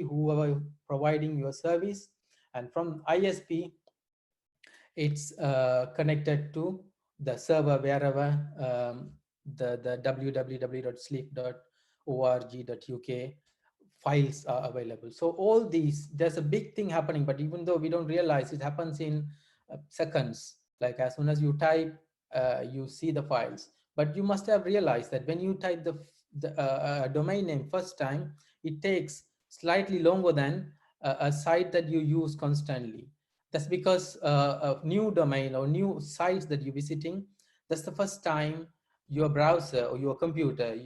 whoever providing your service, and from ISP, it's connected to the server wherever the www.sleep.org.uk files are available. So all these, there's a big thing happening, but even though we don't realize, it happens in seconds. Like as soon as you type, you see the files. But you must have realized that when you type the domain name first time, it takes slightly longer than a site that you use constantly. That's because a new domain or new sites that you're visiting, that's the first time your browser or your computer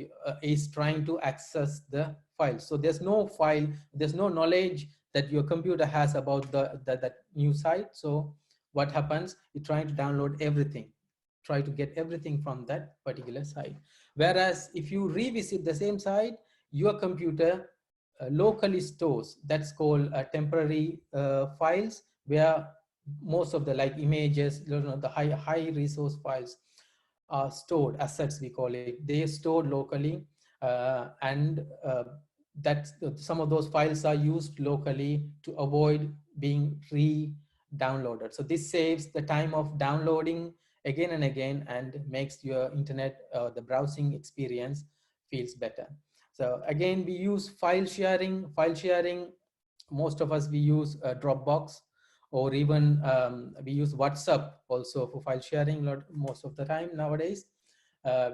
is trying to access the file. So there's no file, there's no knowledge that your computer has about that new site. So what happens, you're trying to download everything, try to get everything from that particular site. Whereas if you revisit the same site, your computer locally stores, that's called temporary files, where most of the like images, the high resource files are stored, assets we call it, they are stored locally, and that some of those files are used locally to avoid being re-downloaded. So this saves the time of downloading again and again and makes your internet, the browsing experience feels better. So again, we use file sharing. Most of us, we use Dropbox, or even we use WhatsApp also for file sharing most of the time nowadays.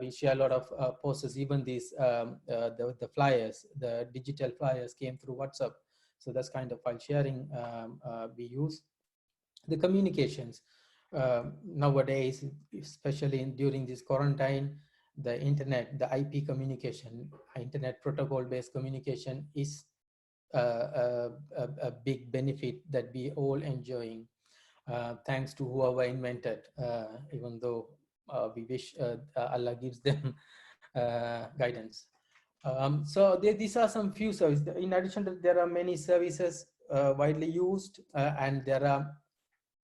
We share a lot of posters, even these the flyers, the digital flyers came through WhatsApp. So that's kind of file sharing we use. The communications nowadays, especially during this quarantine, the internet, the IP communication, internet protocol based communication is a big benefit that we all enjoying, thanks to whoever invented, even though we wish Allah gives them guidance. So these are some few services. In addition to, there are many services widely used, and there are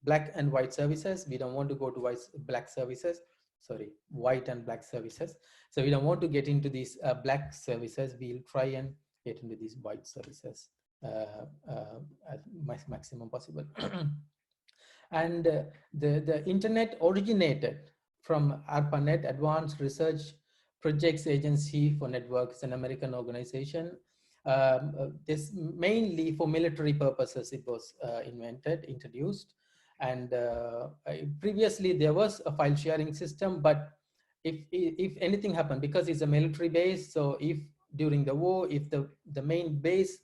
black and white services. We don't want to go to black services, sorry, white and black services. So we don't want to get into these black services. We'll try and get into these white services as maximum possible. And the internet originated from ARPANET, Advanced Research Projects Agency for Networks, an American organization. This mainly for military purposes it was introduced. And previously there was a file sharing system, but if anything happened, because it's a military base, so if during the war, if the main base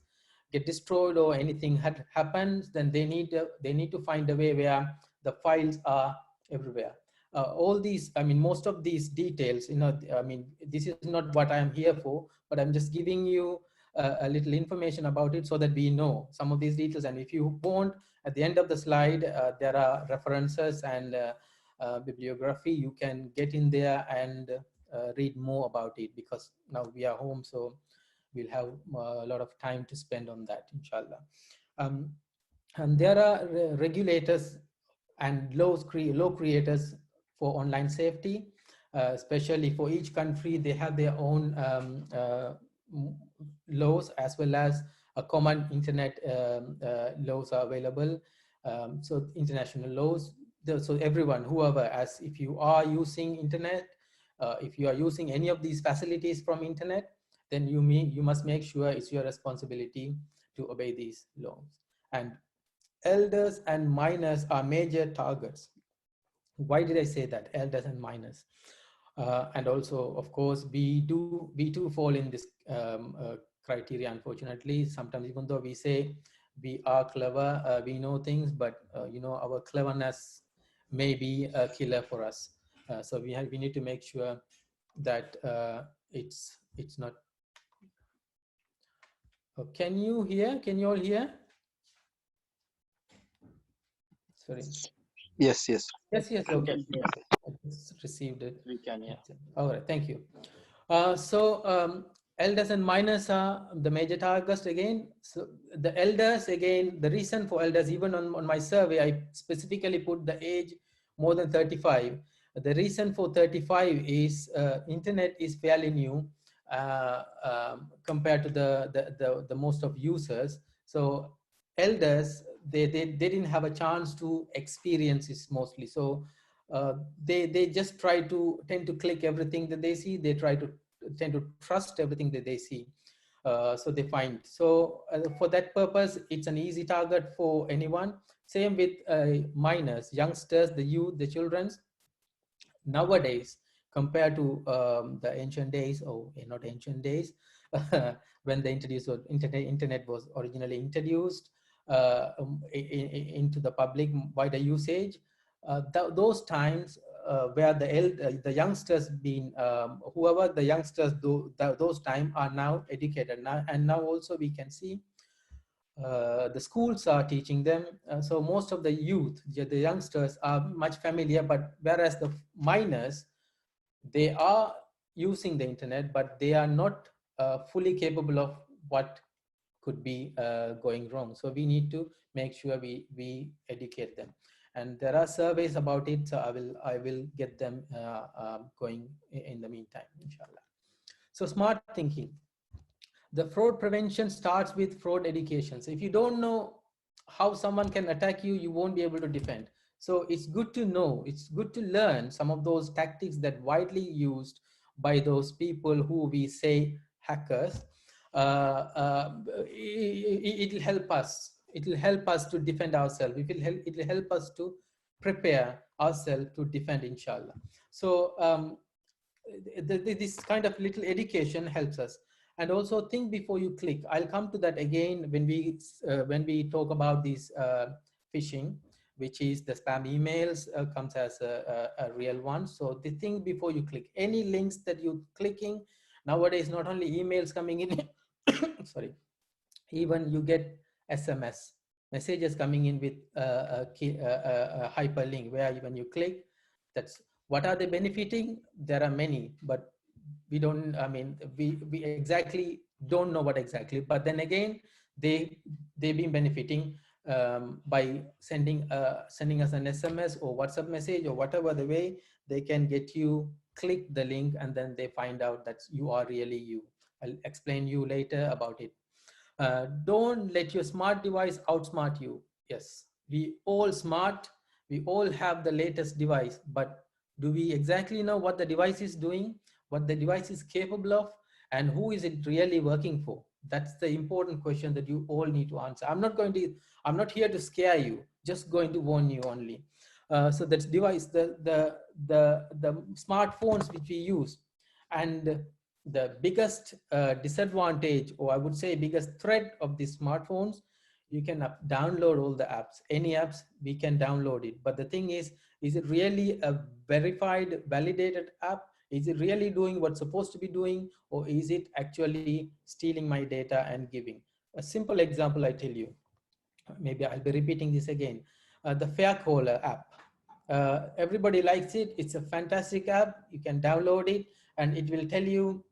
get destroyed or anything had happened, then they need to find a way where the files are everywhere. All these, I mean, most of these details, I mean, this is not what I am here for, but I'm just giving you a little information about it so that we know some of these details. And if you want, at the end of the slide, there are references and bibliography. You can get in there and read more about it, because now we are home, so we'll have a lot of time to spend on that, inshallah. And there are regulators and law creators for online safety, especially for each country. They have their own laws, as well as a common internet laws are available. So international laws. So everyone, whoever, as if you are using internet, if you are using any of these facilities from internet, then you must make sure it's your responsibility to obey these laws. And elders and minors are major targets. Why did I say that? Elders and minors. And also, of course, we too fall in this criteria, unfortunately. Sometimes, even though we say we are clever, we know things, but our cleverness may be a killer for us. So we need to make sure that it's not. Oh, can you hear? Can you all hear? Sorry. Yes. Yes. Okay. I just received it. We can, yeah. All right. Thank you. So elders and minors are the major targets again. So the elders, again, the reason for elders, even on my survey, I specifically put the age more than 35. The reason for 35 is internet is fairly new. compared to the most of users. So elders, they didn't have a chance to experience this mostly. So they just try to tend to click everything that they see. They try to tend to trust everything that they see. So they find, so for that purpose it's an easy target for anyone. Same with minors, youngsters, the youth, the children's. Nowadays, compared to the ancient days, or not ancient days, when the internet was originally introduced into the public wider usage, those times where the youngsters been, whoever the youngsters do those time are now educated now, and now also we can see the schools are teaching them. So most of the youth, the youngsters are much familiar, but whereas the minors, they are using the internet, but they are not fully capable of what could be going wrong. So we need to make sure we educate them. And there are surveys about it, so I will get them going in the meantime, inshallah. So smart thinking, the fraud prevention starts with fraud education. So if you don't know how someone can attack you, you won't be able to defend. So it's good to know, it's good to learn some of those tactics that widely used by those people who we say hackers. It'll help us. It'll help us to defend ourselves. It'll help us to prepare ourselves to defend, inshallah. So this kind of little education helps us. And also think before you click. I'll come to that again when we talk about this phishing, which is the spam emails, comes as a real one. So the think before you click. Any links that you clicking nowadays, not only emails coming in, sorry, even you get SMS messages coming in with a hyperlink, where when you click, that's what are they benefiting. There are many, but we don't, I mean, we exactly don't know what exactly, but then again, they've been benefiting by sending us an SMS or WhatsApp message or whatever the way they can get you click the link, and then they find out that you are really you. I'll explain you later about it. Don't let your smart device outsmart you. Yes, we all smart, we all have the latest device, but do we exactly know what the device is doing, what the device is capable of, and who is it really working for? That's the important question that you all need to answer. I'm not here to scare you, just going to warn you only. So that's device, the smartphones which we use, and the biggest disadvantage, or I would say biggest threat of these smartphones, you can download all the apps, any apps we can download it, but the thing is it really a verified, validated app? Is it really doing what's supposed to be doing, or is it actually stealing my data and giving? A simple example I tell you, maybe I'll be repeating this again. The Faircaller app. Everybody likes it. It's a fantastic app. You can download it and it will tell you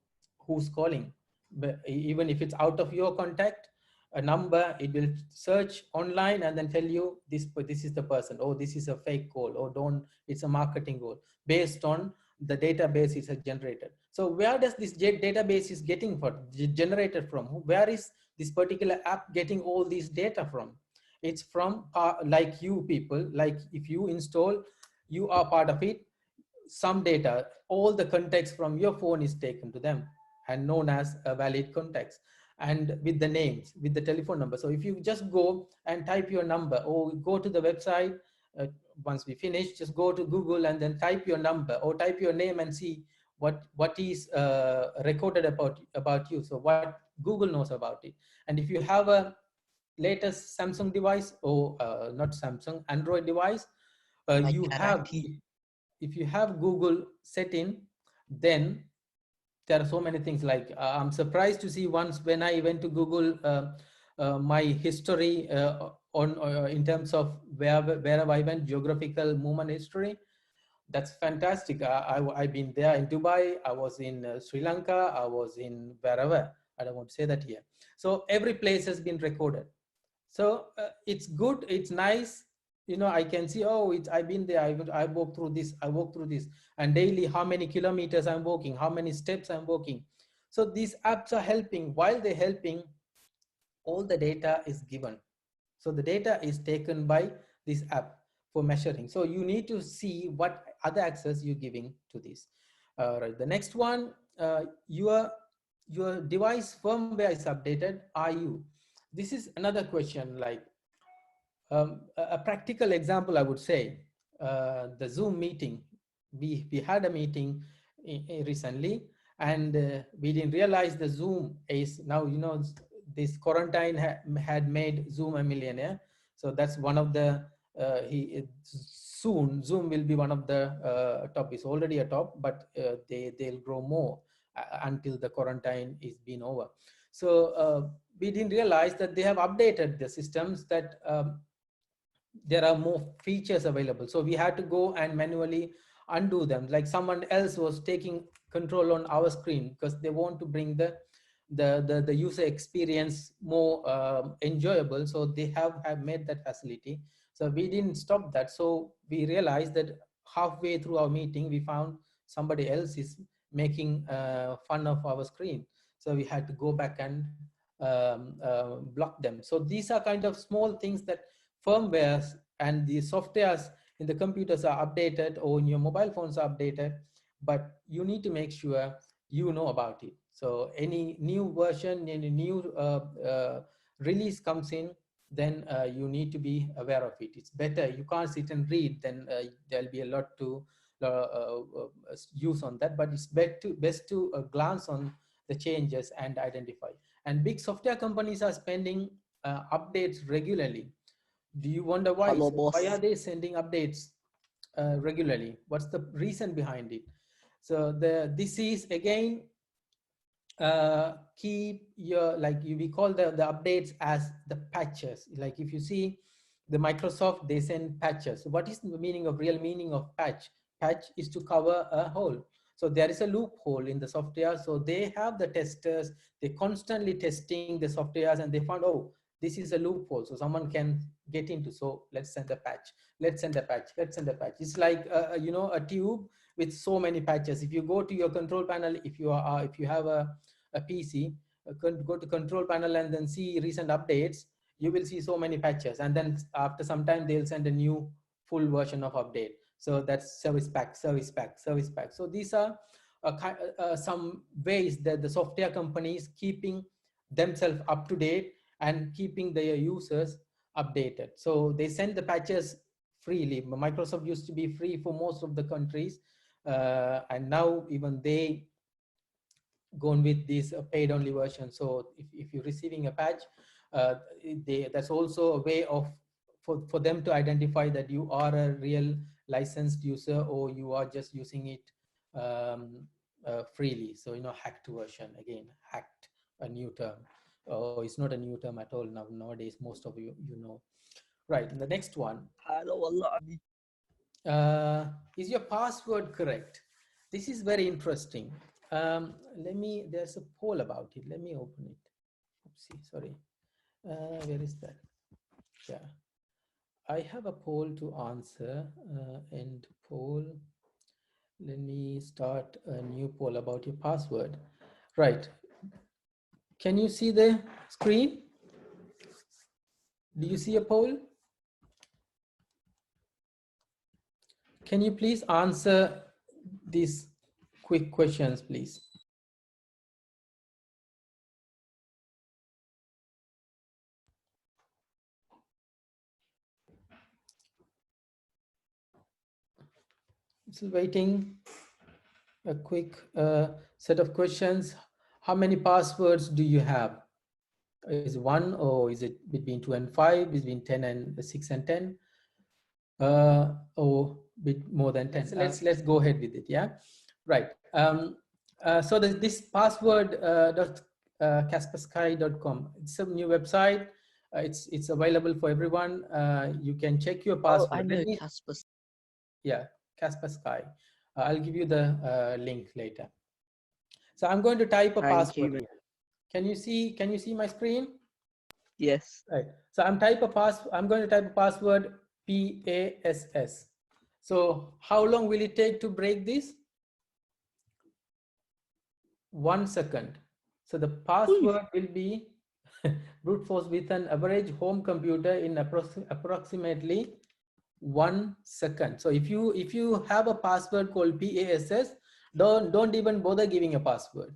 who's calling. But even if it's out of your contact, a number, it will search online and then tell you this is the person. Oh, this is a fake call. Or don't, it's a marketing call based on the database is generated. So where does this database is getting generated from? Where is this particular app getting all these data from? It's from like you people, like if you install, you are part of it. Some data, all the context from your phone is taken to them and known as a valid context, and with the names, with the telephone number. So if you just go and type your number, or go to the website, once we finish, just go to Google and then type your number or type your name and see what is recorded about you. So what Google knows about it. And if you have a latest Samsung device, or not Samsung, Android device, Like you have, Iraqi. if you have Google set in, then there are so many things. Like I'm surprised to see once when I went to Google my history on in terms of wherever I went, geographical movement history. That's fantastic. I've been there in Dubai. I was in Sri Lanka. I was in wherever. I don't want to say that here. So every place has been recorded. So it's good, it's nice. You know, I can see, oh, it's, I've been there, I walk through this, I walk through this, and daily how many kilometers I'm walking, how many steps I'm walking. So these apps are helping. While they're helping, all the data is given. So the data is taken by this app for measuring. So you need to see what other access you're giving to this. Right. The next one, your device firmware is updated. Are you? This is another question. Like a practical example, I would say, the Zoom meeting. We had a meeting recently, and we didn't realize the Zoom is now, this quarantine had made Zoom a millionaire. So that's one of the soon Zoom will be one of the top. It's already a top, but they'll grow more until the quarantine is been over. So we didn't realize that they have updated the systems, that there are more features available. So we had to go and manually undo them, like someone else was taking control on our screen, because they want to bring the user experience more enjoyable. So they have made that facility. So we didn't stop that. So we realized that halfway through our meeting, we found somebody else is making fun of our screen. So we had to go back and block them. So these are kind of small things that firmwares and the softwares in the computers are updated, or in your mobile phones are updated, but you need to make sure you know about it. So any new version, any new release comes in, then you need to be aware of it. It's better, you can't sit and read, then there'll be a lot to use on that, but it's best to glance on the changes and identify. And big software companies are spending updates regularly. Do you wonder why? Hello, So why are boss. they sending updates regularly? What's the reason behind it? So this is again, keep your, like we call the updates as the patches. Like if you see the Microsoft, they send patches. So what is the meaning of real meaning of patch? Patch is to cover a hole. So there is a loophole in the software. So they have the testers, they constantly testing the softwares, and they found, oh, this is a loophole, so someone can get into. So let's send a patch. Let's send a patch. Let's send a patch. It's like a tube with so many patches. If you go to your control panel, if you have a PC, go to control panel and then see recent updates, you will see so many patches. And then after some time, they'll send a new full version of update. So that's service pack, service pack, service pack. So these are some ways that the software companies keeping themselves up to date and keeping their users updated. So they send the patches freely. Microsoft used to be free for most of the countries, and now even they gone with this paid only version. So if you're receiving a patch, that's also a way of for them to identify that you are a real licensed user, or you are just using it freely. So hacked version, again, hacked, a new term. Oh, it's not a new term at all now. Nowadays, most of you know. Right. And the next one, Hello, والله. uh, is your password correct? This is very interesting. There's a poll about it. Let me open it. Oopsie, sorry. Where is that? Yeah. I have a poll to answer. End poll. Let me start a new poll about your password. Right. Can you see the screen? Do you see a poll? Can you please answer these quick questions, please? Still waiting. A quick set of questions. How many passwords do you have? Is it one, or is it between 2 and 5, between 10 and 6 and 10, or bit more than 10? Let's go ahead with it. Yeah, right. So this password kaspersky.com, it's a new website. It's available for everyone. You can check your Oh, I password. know Casper. Yeah, Kaspersky. I'll give you the link later. So I'm going to type a Thank password you. here. Can you see my screen? Yes. Right. So I'm going to type a password PASS. So how long will it take to break this? 1 second. So the Ooh. password will be brute force with an average home computer in approximately 1 second. So if you have a password called PASS, don't even bother giving a password,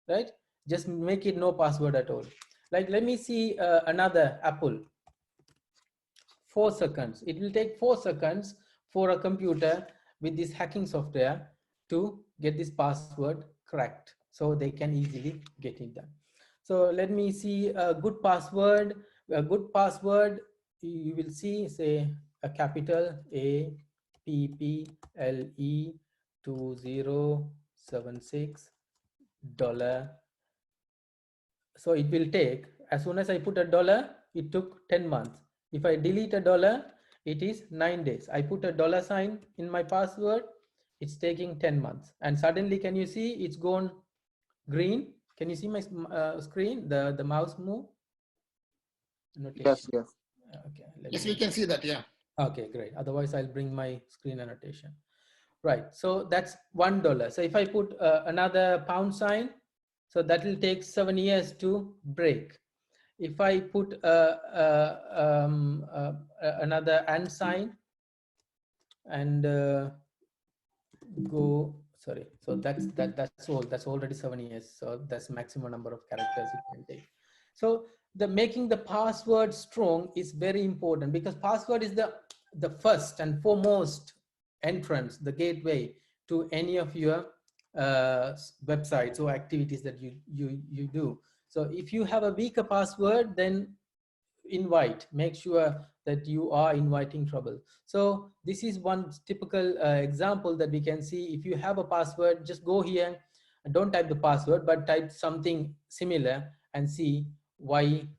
right? Just make it no password at all. Like, let me see another Apple. 4 seconds. It will take 4 seconds for a computer with this hacking software to get this password cracked, so they can easily get it done. So let me see a good password. A good password, you will see, say, a capital APPLE2076 dollar. So it will take, as soon as I put a dollar, it took 10 months. If I delete a dollar, it is 9 days. I put a dollar sign in my password, it's taking 10 months. And suddenly, can you see it's gone green? Can you see my screen, the mouse move Yes, annotation? yes. Okay, let Yes, we me. can see that. Yeah. Okay, great. Otherwise, I'll bring my screen annotation. Right. So that's $1. So if I put another pound sign, so that will take 7 years to break. If I put another and sign and go, sorry, so that's all, that's already 7 years, so that's maximum number of characters it can take. So the making the password strong is very important, because password is the first and foremost entrance, the gateway to any of your websites or activities that you do. So if you have a weaker password, then make sure that you are inviting trouble. So this is one typical example that we can see. If you have a password, just go here and don't type the password, but type something similar and see why,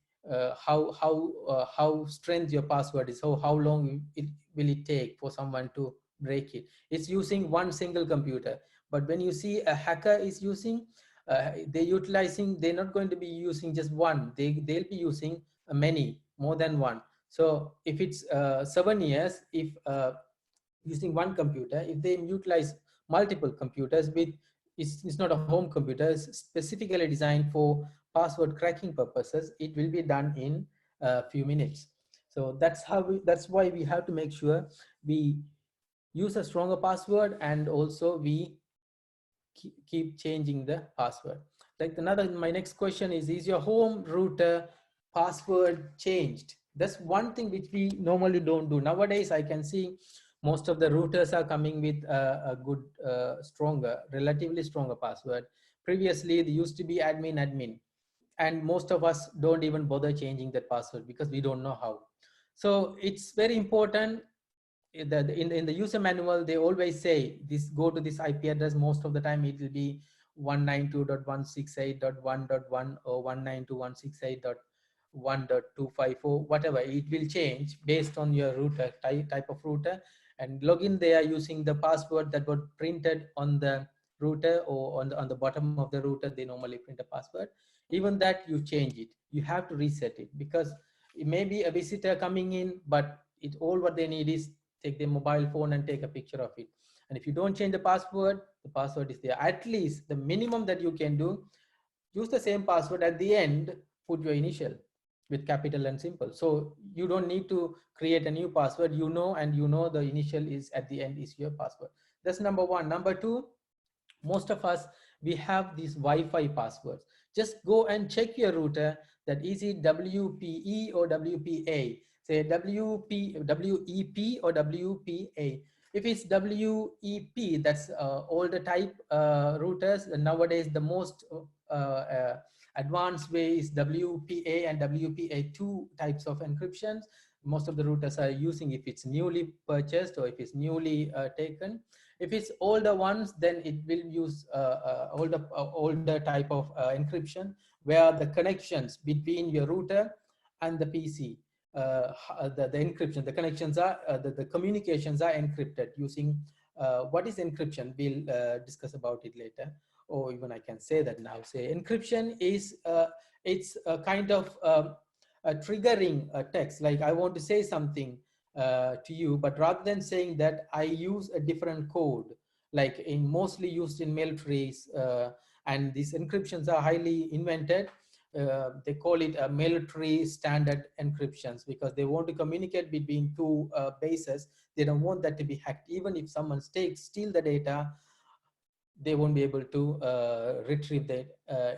how strength your password is. So how long will it take for someone to break it? It's using one single computer, but when you see a hacker is using, they're not going to be using just one, they'll be using many, more than one. So if it's 7 years, if using one computer, if they utilize multiple computers with, it's not a home computer, it's specifically designed for password cracking purposes, it will be done in a few minutes. So that's why we have to make sure we use a stronger password, and also we keep changing the password. Like another, my next question is your home router password changed? That's one thing which we normally don't do nowadays. I can see most of the routers are coming with a good, stronger, relatively stronger password. Previously, there used to be admin, and most of us don't even bother changing that password because we don't know how. So it's very important. In the user manual, they always say this, go to this IP address. Most of the time it will be 192.168.1.1 or 192.168.1.254, whatever. It will change based on your router type of router, and log in there using the password that got printed on the router, or on the bottom of the router they normally print a password. Even that, you change it, you have to reset it, because it may be a visitor coming in, but it all what they need is take their mobile phone and take a picture of it. And if you don't change the password is there. At least the minimum that you can do, use the same password at the end, put your initial with capital and simple. So you don't need to create a new password, and the initial is at the end is your password. That's number one. Number two, most of us, we have these Wi-Fi passwords. Just go and check your router, that is it WPE or WPA. Say WEP or WPA. If it's WEP, that's older type routers. And nowadays the most advanced way is WPA and WPA2 types of encryptions. Most of the routers are using, if it's newly purchased or if it's newly taken. If it's older ones, then it will use older type of encryption, where the connections between your router and the PC, the encryption, the connections are, the communications are encrypted using, what is encryption? We'll discuss about it later, or even I can say that now. Say encryption is, it's a kind of a triggering a text, like I want to say something to you, but rather than saying that, I use a different code, like in mostly used in militaries and these encryptions are highly invented. They call it a military standard encryptions because they want to communicate between two bases. They don't want that to be hacked. Even if someone steal the data, they won't be able to retrieve the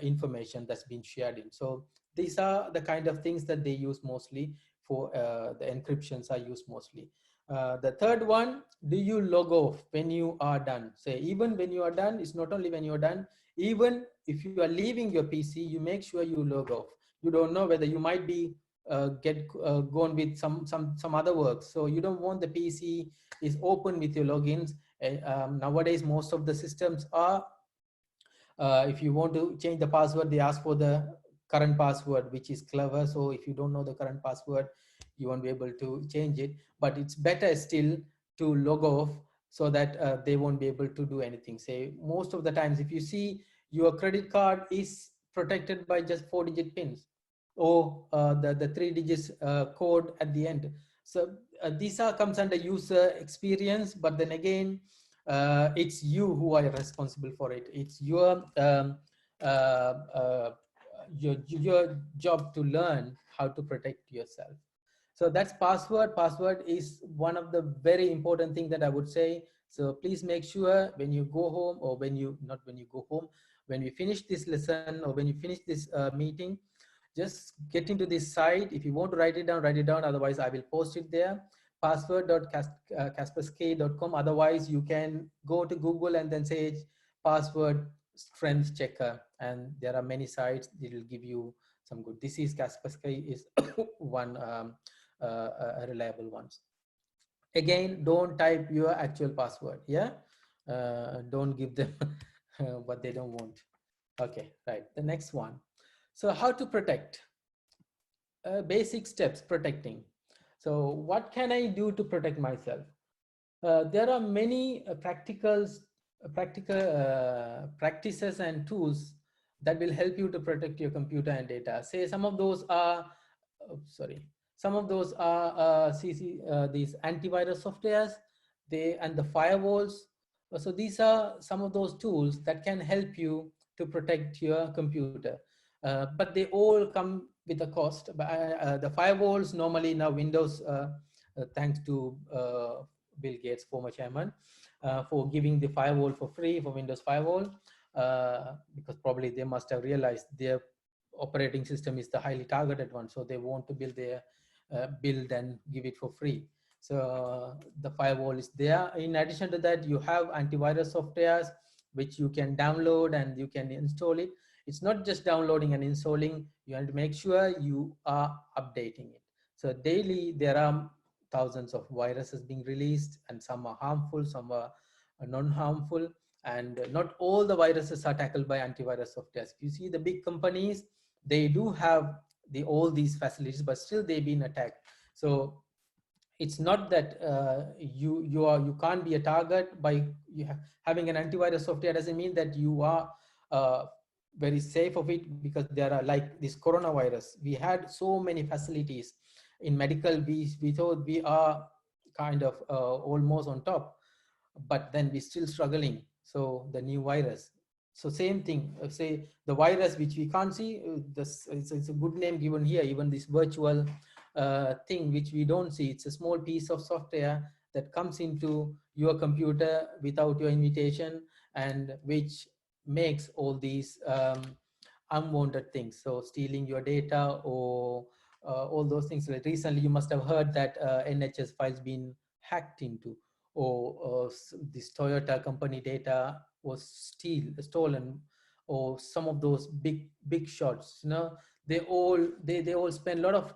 information that's been shared in. So these are the kind of things that they use mostly for the encryptions are used mostly. The third one, do you log off when you are done? Say even when you are done, it's not only when you are done, even if you are leaving your PC, you make sure you log off. You don't know whether you might be get gone with some other work. So you don't want the PC is open with your logins. Nowadays, most of the systems are, if you want to change the password, they ask for the current password, which is clever. So if you don't know the current password, you won't be able to change it. But it's better still to log off so that they won't be able to do anything. Say most of the times, if you see your credit card is protected by just 4-digit pins or the 3 digits code at the end. So these are comes under user experience, but then again, it's you who are responsible for it. It's uh, uh, your job to learn how to protect yourself. So that's password. Password is one of the very important thing that I would say. So please make sure when you go home, or when you not when you go home, when we finish this lesson or when you finish this meeting, just get into this site. If you want to write it down, write it down. Otherwise, I will post it there. Password.kaspersky.com. Otherwise, you can go to Google and then say password strength checker, and there are many sites. It will give you some good. This is Kaspersky is one reliable ones. Again, don't type your actual password. Yeah, don't give them what they don't want. Okay, right. The next one. So how to protect? Basic steps protecting. So what can I do to protect myself? There are many practical practices and tools that will help you to protect your computer and data. Say some of those are, sorry, some of those are these antivirus softwares, they and the firewalls. So these are some of those tools that can help you to protect your computer. But they all come with a cost. But the firewalls normally now Windows, thanks to Bill Gates, former chairman, for giving the firewall for free for Windows Firewall, because probably they must have realized their operating system is the highly targeted one, so they want to build and give it for free. So the firewall is there. In addition to that, you have antivirus softwares which you can download and you can install it. It's not just downloading and installing, you have to make sure you are updating it. So daily there are thousands of viruses being released, and some are harmful, some are non-harmful, and not all the viruses are tackled by antivirus softwares. If you see the big companies, they do have all these facilities, but still they've been attacked. So it's not that you can't be a target by having an antivirus software. Doesn't mean that you are uh, very safe of it, because there are, like this coronavirus, we had so many facilities in medical. We thought we are kind of almost on top, but then we're still struggling. So the new virus, so same thing, say the virus which we can't see, this it's a good name given here, even this virtual thing which we don't see. It's a small piece of software that comes into your computer without your invitation, and which makes all these unwanted things, so stealing your data or all those things. Like recently you must have heard that NHS files been hacked into, or this Toyota company data was stolen, or some of those big shots, they all spend a lot of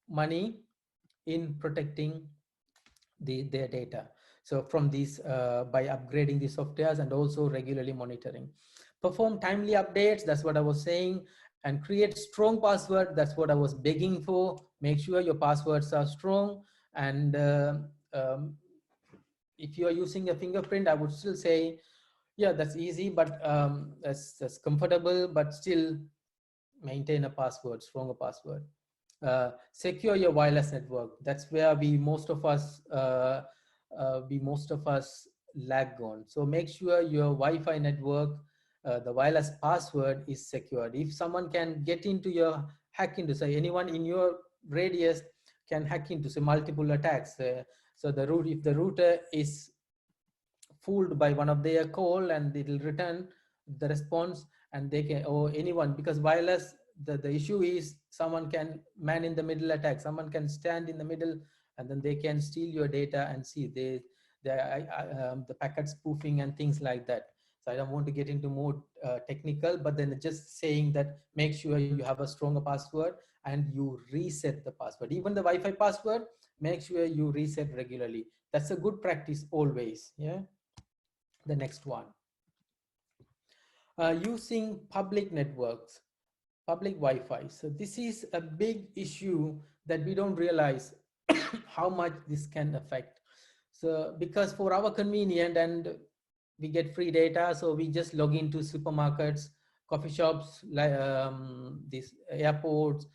money in protecting their data. So from these, by upgrading the softwares and also regularly monitoring, perform timely updates, that's what I was saying, and create strong password, that's what I was begging for. Make sure your passwords are strong. And um, if you are using a fingerprint, I would still say, yeah, that's easy, but that's comfortable, but still maintain a password, stronger password. Secure your wireless network. That's where we most of us lag on. So make sure your Wi-Fi network the wireless password is secured. If someone can get into your hack into, say anyone in your radius can hack into, say multiple attacks. So the root, if the router is fooled by one of their call, and it will return the response, and they can, or anyone, because wireless, the issue is someone can man in the middle attack, someone can stand in the middle, and then they can steal your data and see the packet spoofing and things like that. So I don't want to get into more technical, but then just saying that make sure you have a stronger password and you reset the password. Even the Wi-Fi password, make sure you reset regularly. That's a good practice always. Yeah. The next one, using public networks, public Wi-Fi. So this is a big issue that we don't realize how much this can affect. So because for our convenient, and we get free data, so we just log into supermarkets, coffee shops, like these airports.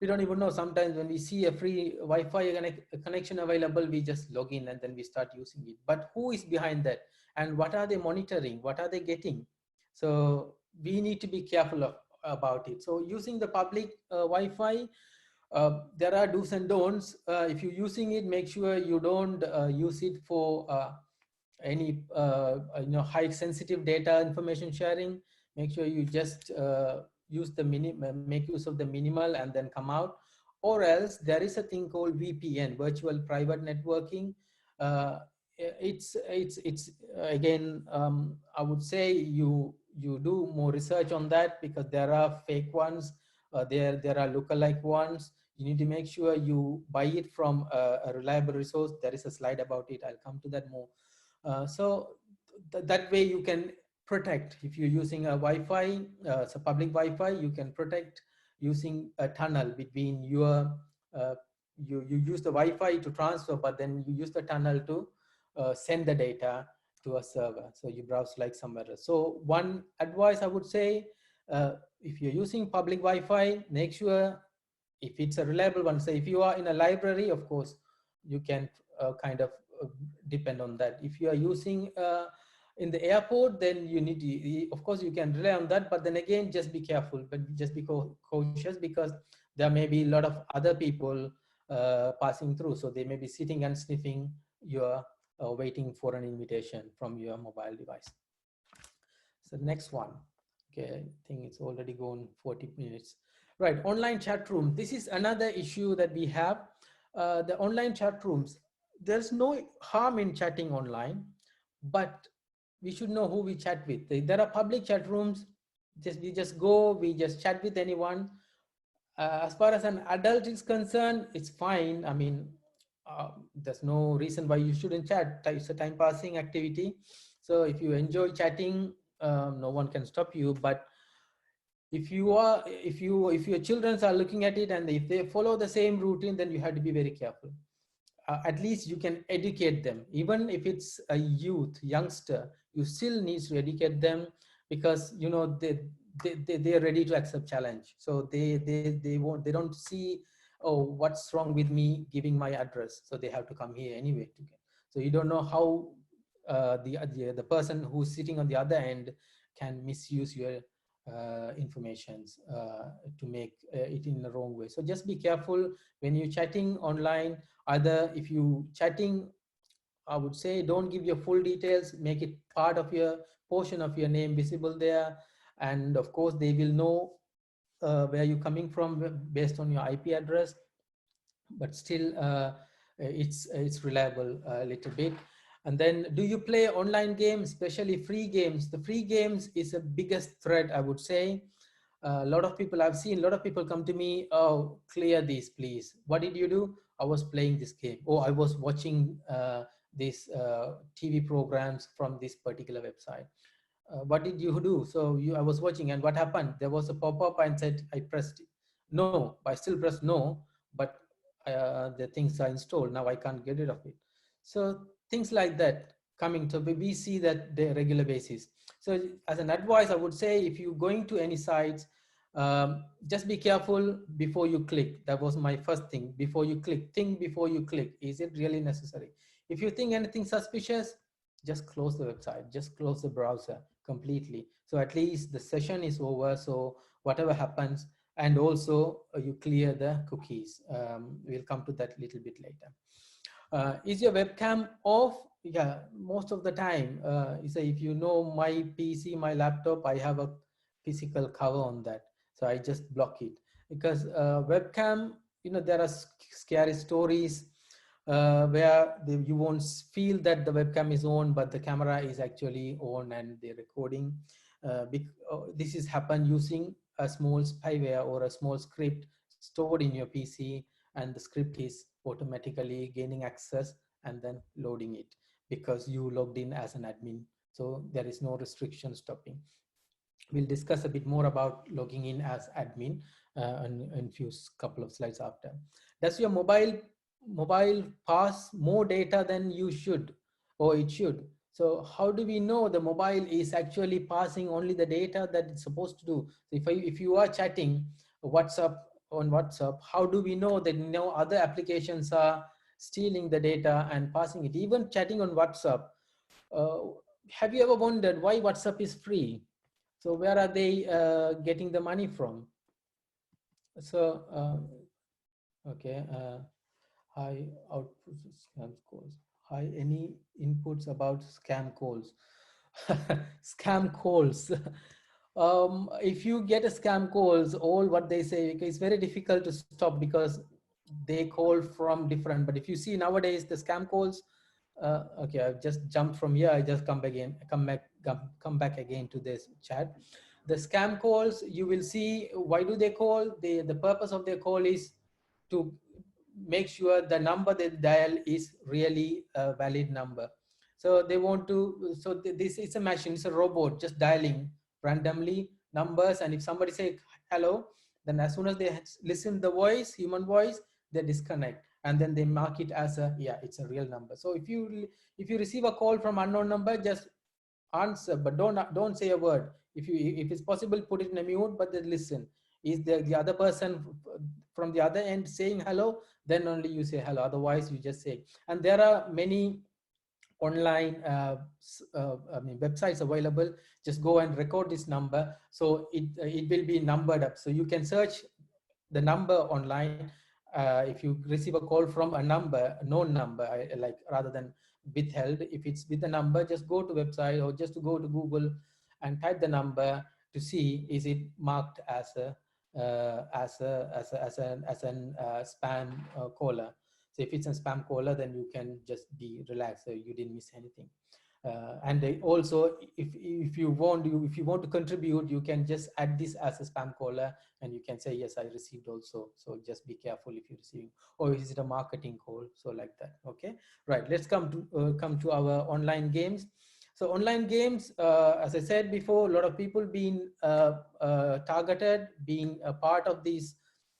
We don't even know, sometimes when we see a free Wi-Fi connection available, we just log in and then we start using it. But who is behind that, and what are they monitoring, what are they getting? So we need to be careful about it. So using the public Wi-Fi, there are do's and don'ts. If you're using it, make sure you don't use it for any high sensitive data information sharing. Make sure you just use the make use of the minimal and then come out. Or else there is a thing called VPN, virtual private networking. uh, it's again, I would say you do more research on that, because there are fake ones, there are lookalike ones. You need to make sure you buy it from a reliable resource. There is a slide about it, I'll come to that more. So that way you can protect. If you're using a Wi-Fi, so public Wi-Fi, you can protect using a tunnel between your, you use the Wi-Fi to transfer, but then you use the tunnel to send the data to a server. So you browse like somewhere else. So one advice I would say, if you're using public Wi-Fi, make sure if it's a reliable one. So if you are in a library, of course, you can kind of depend on that. If you are using in the airport, then you need to, of course you can rely on that, but then again, just be careful, but just be cautious, because there may be a lot of other people passing through, so they may be sitting and sniffing your waiting for an invitation from your mobile device. So next one, okay, I think it's already gone 40 minutes. Right, online chat room. This is another issue that we have. The online chat rooms, there's no harm in chatting online, but we should know who we chat with. There are public chat rooms, we just go, we just chat with anyone. As far as an adult is concerned, it's fine. I mean, there's no reason why you shouldn't chat. It's a time passing activity. So if you enjoy chatting, no one can stop you. But if your children are looking at it and if they follow the same routine, then you have to be very careful. At least you can educate them. Even if it's a youngster, you still need to educate them, because they're ready to accept challenge. So they don't see, oh, what's wrong with me giving my address, so they have to come here anyway to get. So you don't know how the person who's sitting on the other end can misuse your informations to make it in the wrong way. So just be careful when you're chatting online. Either if you chatting, I would say don't give your full details, make it part of your portion of your name visible there. And of course they will know where you're coming from based on your IP address, but still it's reliable a little bit. And then, do you play online games, especially free games? The free games is the biggest threat, I would say. A lot of people, I've seen a lot of people come to me, oh, clear this please. What did you do? I was playing this game. Oh, I was watching these TV programs from this particular website. What did you do? So I was watching, and what happened? There was a pop-up and said, I pressed no. I still pressed no, but the things are installed. Now I can't get rid of it. So things like that coming to, we see that the regular basis. So as an advice, I would say, if you're going to any sites, just be careful before you click. That was my first thing. Before you click, think before you click. Is it really necessary? If you think anything suspicious, just close the website, just close the browser completely. So at least the session is over. So whatever happens, and also you clear the cookies. We'll come to that a little bit later. Is your webcam off? Yeah, most of the time. You say, if you know my PC, my laptop, I have a physical cover on that. So I just block it because webcam, there are scary stories where you won't feel that the webcam is on, but the camera is actually on and they're recording. This is happened using a small spyware or a small script stored in your PC, and the script is automatically gaining access and then loading it because you logged in as an admin. So there is no restriction stopping. We'll discuss a bit more about logging in as admin in few couple of slides after. Does your mobile pass more data than you should, or it should? So how do we know the mobile is actually passing only the data that it's supposed to do? So if you are chatting WhatsApp on WhatsApp, how do we know that no other applications are stealing the data and passing it? Even chatting on WhatsApp, uh, have you ever wondered why WhatsApp is free? So where are they getting the money from? So, okay, high output scam calls. High any inputs about scam calls? Scam calls. If you get a scam calls, all what they say, it's very difficult to stop because they call from different. But if you see nowadays the scam calls, okay, I've just jumped from here. I just come back again to this chat. The scam calls, you will see why do they call? The purpose of their call is to make sure the number they dial is really a valid number. So they want to, so this is a machine, it's a robot just dialing randomly numbers, and if somebody say hello, then as soon as they listen the voice, human voice, they disconnect and then they mark it as a, yeah, it's a real number. So if you receive a call from unknown number, just answer, but don't say a word. If it's possible, put it in a mute, but then listen. Is the other person from the other end saying hello, then only you say hello, otherwise you just say. And there are many online websites available. Just go and record this number, so it will be numbered up, so you can search the number online. If you receive a call from a number, a known number, like rather than withheld, if it's with the number, just go to website or just to go to Google and type the number to see is it marked as a as an spam caller. So if it's a spam caller, then you can just be relaxed, so you didn't miss anything. And they also, if you want to contribute, you can just add this as a spam caller, and you can say yes, I received also. So just be careful if you're receiving, or is it a marketing call? So like that. Okay, right. Let's come to our online games. So online games, as I said before, a lot of people being targeted, being a part of these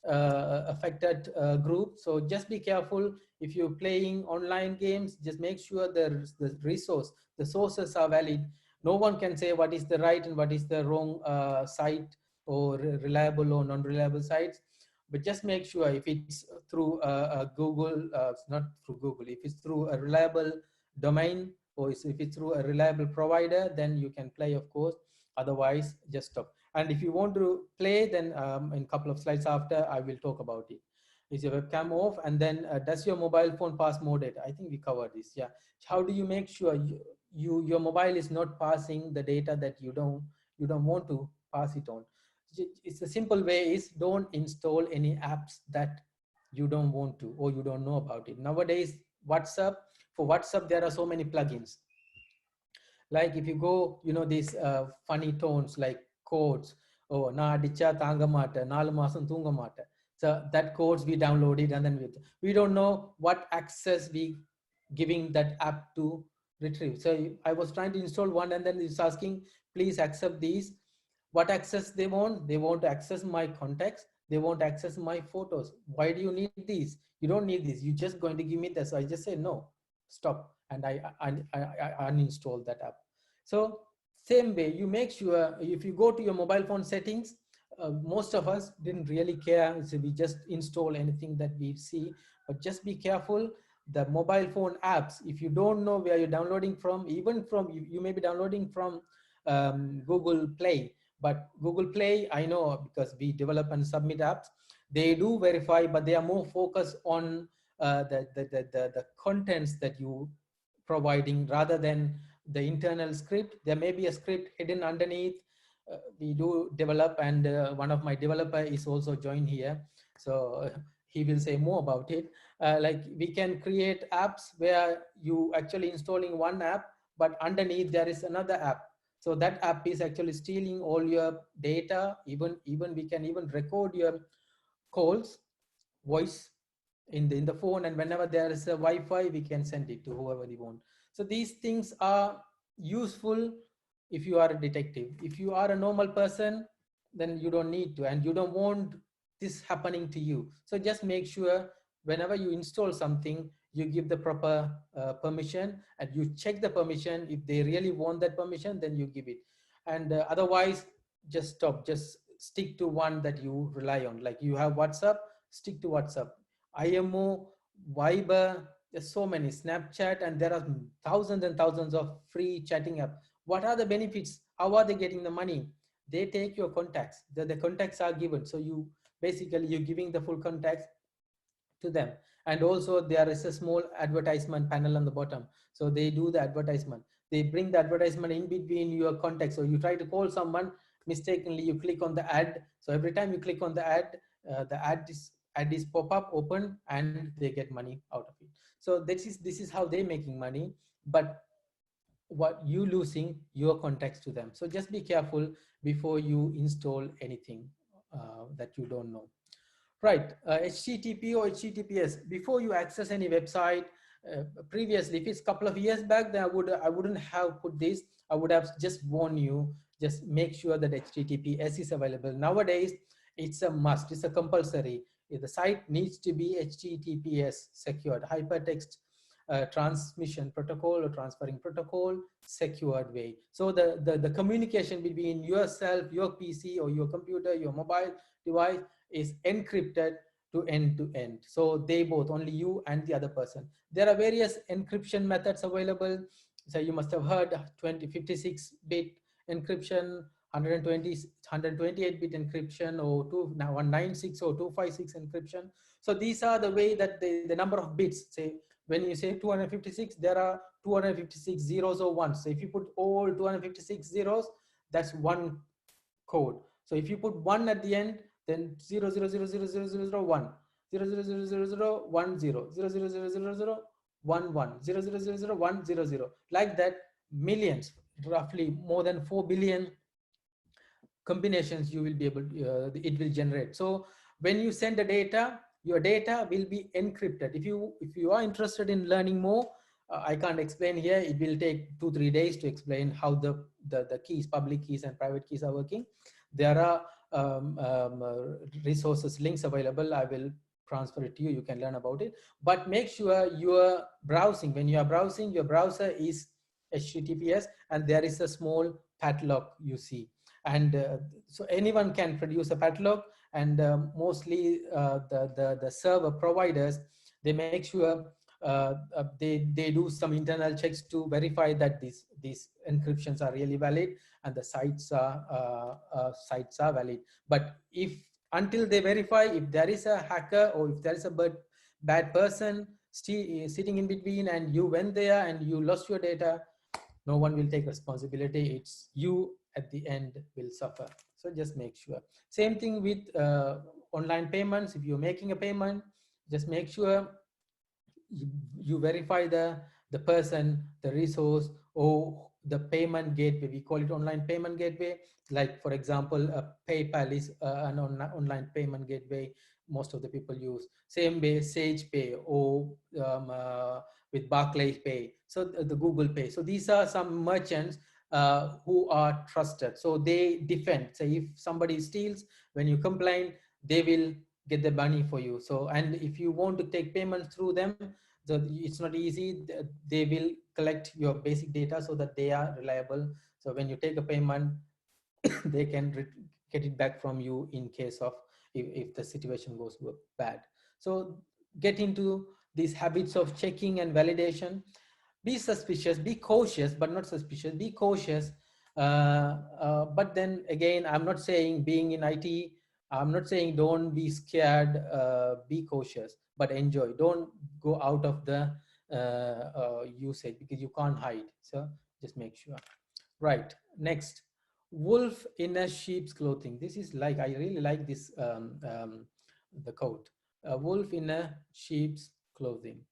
affected group. So just be careful if you're playing online games. Just make sure the sources are valid. No one can say what is the right and what is the wrong site, or reliable or non-reliable sites. But just make sure if it's through a Google, not through Google, if it's through a reliable domain, or if it's through a reliable provider, then you can play, of course. Otherwise, just stop. And if you want to play, then in a couple of slides after, I will talk about it. Is your webcam off? And then does your mobile phone pass more data? I think we covered this. Yeah. How do you make sure your mobile is not passing the data that you don't want to pass it on? It's a simple way is don't install any apps that you don't want to or you don't know about it. Nowadays, WhatsApp, for WhatsApp, there are so many plugins. Like if you go, these funny tones like codes, oh na adicha thanga mata nalu masam thunga mata. So that codes we downloaded, and then we don't know what access we giving that app to retrieve. So I was trying to install one, and then it's asking please accept these. What access they want? They want to access my contacts, they want to access my photos. Why do you need these? You don't need this, you're just going to give me this. So I just say no, stop, and I uninstall that app. So same way, you make sure if you go to your mobile phone settings, most of us didn't really care, so we just install anything that we see. But just be careful the mobile phone apps, if you don't know where you're downloading from, even from you may be downloading from Google Play, but Google Play, I know because we develop and submit apps, they do verify, but they are more focused on the contents that you providing rather than the internal script. There may be a script hidden underneath. We do develop, and one of my developer is also joined here, so he will say more about it. Like we can create apps where you actually installing one app, but underneath there is another app. So that app is actually stealing all your data. Even we can even record your calls, voice in the phone, and whenever there is a Wi-Fi, we can send it to whoever we want. So these things are useful if you are a detective. If you are a normal person, then you don't need to, and you don't want this happening to you. So just make sure whenever you install something, you give the proper permission, and you check the permission. If they really want that permission, then you give it, and otherwise just stop. Just stick to one that you rely on. Like you have WhatsApp, stick to WhatsApp. IMO, Viber, there's so many, Snapchat, and there are thousands and thousands of free chatting app. What are the benefits? How are they getting the money? They take your contacts. The contacts are given. So you basically you're giving the full contacts to them. And also there is a small advertisement panel on the bottom. So they do the advertisement. They bring the advertisement in between your contacts. So you try to call someone, mistakenly you click on the ad. So every time you click on the ad is pop up open, and they get money out of it. So this is how they're making money, but what you losing your contacts to them. So just be careful before you install anything that you don't know. Right, HTTP or HTTPS. Before you access any website, previously, if it's a couple of years back, then I wouldn't have put this. I would have just warned you. Just make sure that HTTPS is available. Nowadays, it's a must. It's a compulsory. The site needs to be HTTPS secured, hypertext transmission protocol or transferring protocol secured way. So the communication between yourself, your PC or your computer, your mobile device is encrypted to end. So they both, only you and the other person. There are various encryption methods available. So you must have heard 56-bit encryption, 128-bit encryption, or 196 or 256 encryption. So these are the way that the number of bits, say when you say 256, there are 256 zeros or ones. So if you put all 256 zeros, that's one code. So if you put one at the end, then 000000001, 0000010, 0000011, 000000100, like that, millions, roughly more than 4 billion combinations you will be able to, it will generate. So when you send the data, your data will be encrypted. If you are interested in learning more, I can't explain here. It will take 2-3 days to explain how the keys, public keys and private keys are working. There are resources, links available. I will transfer it to you. You can learn about it. But make sure you are browsing. When you are browsing, your browser is HTTPS, and there is a small padlock you see. And so anyone can produce a padlock, and mostly the server providers, they make sure they do some internal checks to verify that these encryptions are really valid, and the sites are valid. But if until they verify, if there is a hacker or if there is a bad person sitting in between, and you went there and you lost your data, no one will take responsibility. It's you at the end will suffer. So just make sure. Same thing with online payments. If you're making a payment, just make sure you verify the person, the resource, or the payment gateway. We call it online payment gateway. Like for example, PayPal is an online payment gateway most of the people use. Same way Sage Pay, or with Barclays Pay, so the Google Pay. So these are some merchants who are trusted, so they defend. So if somebody steals, when you complain, they will get the money for you. So, and if you want to take payments through them, so it's not easy. They will collect your basic data so that they are reliable. So when you take a payment, they can get it back from you in case of if the situation goes bad. So get into these habits of checking and validation. Be suspicious, be cautious, but not suspicious. Be cautious. But then again, I'm not saying being in IT, I'm not saying don't be scared, be cautious, but enjoy. Don't go out of the usage because you can't hide. So just make sure. Right. Next, wolf in a sheep's clothing. This is like, I really like this, the quote. A wolf in a sheep's clothing.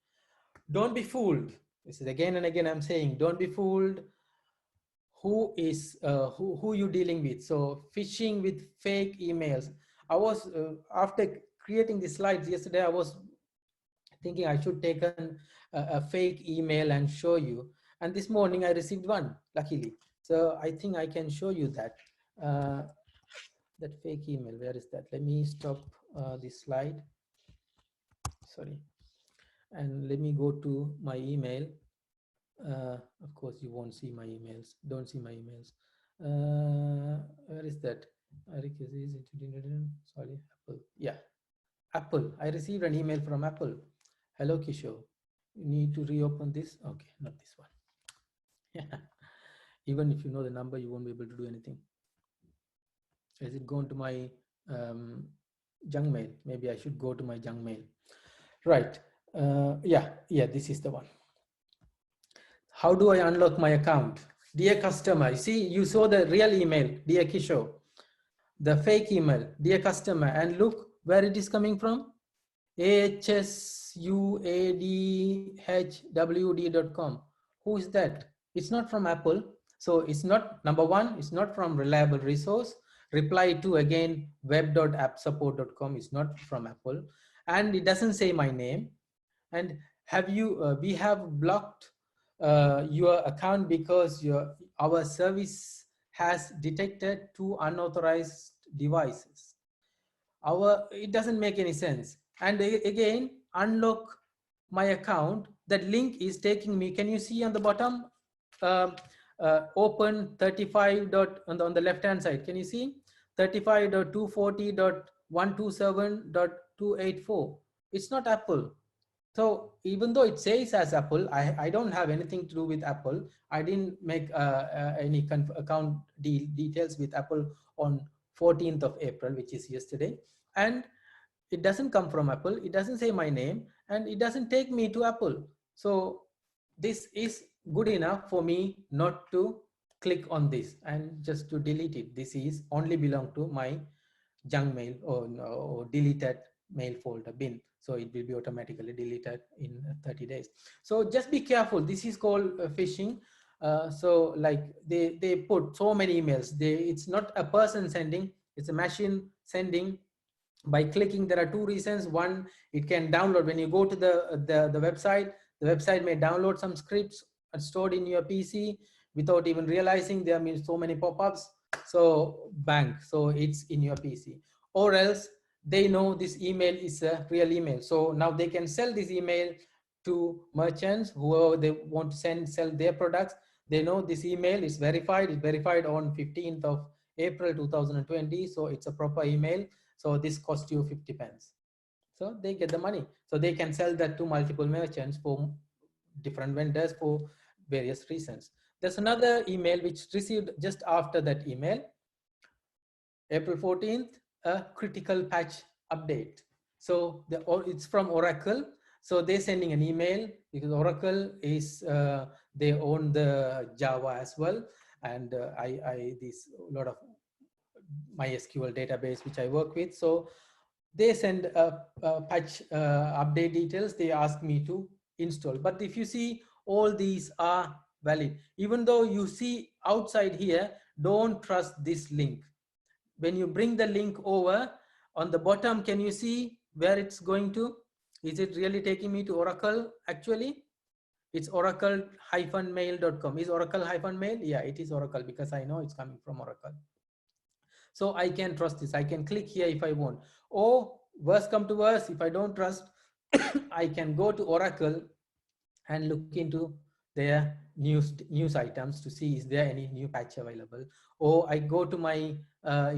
Don't be fooled. This is again and again I'm saying, don't be fooled. Who is who you dealing with? So phishing with fake emails. I was after creating the slides yesterday, I was thinking I should take a fake email and show you. And this morning I received one, luckily. So I think I can show you that. That fake email, where is that? Let me stop this slide. Sorry. And let me go to my email. Of course, you won't see my emails. Don't see my emails. Where is that? Sorry, Apple. Yeah, Apple. I received an email from Apple. Hello, Kishore. You need to reopen this. Okay, not this one. Yeah. Even if you know the number, you won't be able to do anything. Has it gone to my junk mail? Maybe I should go to my junk mail. Right. Yeah, this is the one. How do I unlock my account? Dear customer, you see, you saw the real email, dear Kishore, the fake email, dear customer, and look where it is coming from. ahsuadhwd.com. Who is that? It's not from Apple. So it's not, number one, it's not from reliable resource. Reply to again web.appsupport.com is not from Apple. And it doesn't say my name. And have you, we have blocked your account because our service has detected two unauthorized devices. It doesn't make any sense. And again, unlock my account. That link is taking me, can you see on the bottom, open 35 dot on the left hand side, can you see 35.240.127.284? It's not Apple. So even though it says as Apple, I don't have anything to do with Apple. I didn't make any account details with Apple on 14th of April, which is yesterday. And it doesn't come from Apple. It doesn't say my name, and it doesn't take me to Apple. So this is good enough for me not to click on this and just to delete it. This is only belong to my junk mail or deleted mail folder bin. So it will be automatically deleted in 30 days. So just be careful. This is called phishing. So like they put so many emails. It's not a person sending, it's a machine sending. By clicking, there are two reasons. One, it can download. When you go to the website may download some scripts stored in your PC without even realizing. There are so many pop-ups. So bang, so it's in your PC. Or else they know this email is a real email. So now they can sell this email to merchants, whoever they want to sell their products. They know this email is verified. It's verified on 15th of April 2020. So it's a proper email. So this cost you 50 pence. So they get the money. So they can sell that to multiple merchants for different vendors for various reasons. There's another email which received just after that email, April 14th, a critical patch update. So it's from Oracle. So they're sending an email because Oracle is, they own the Java as well. And this a lot of MySQL database which I work with. So they send a patch update details. They ask me to install. But if you see, all these are valid. Even though you see outside here, don't trust this link. When you bring the link over, on the bottom, can you see where it's going to? Is it really taking me to Oracle? Actually, it's oracle-mail.com. Is oracle-mail? Yeah, it is Oracle because I know it's coming from Oracle. So I can trust this. I can click here if I want. Or worst come to worst, if I don't trust, I can go to Oracle and look into their news items to see is there any new patch available. Or I go to my,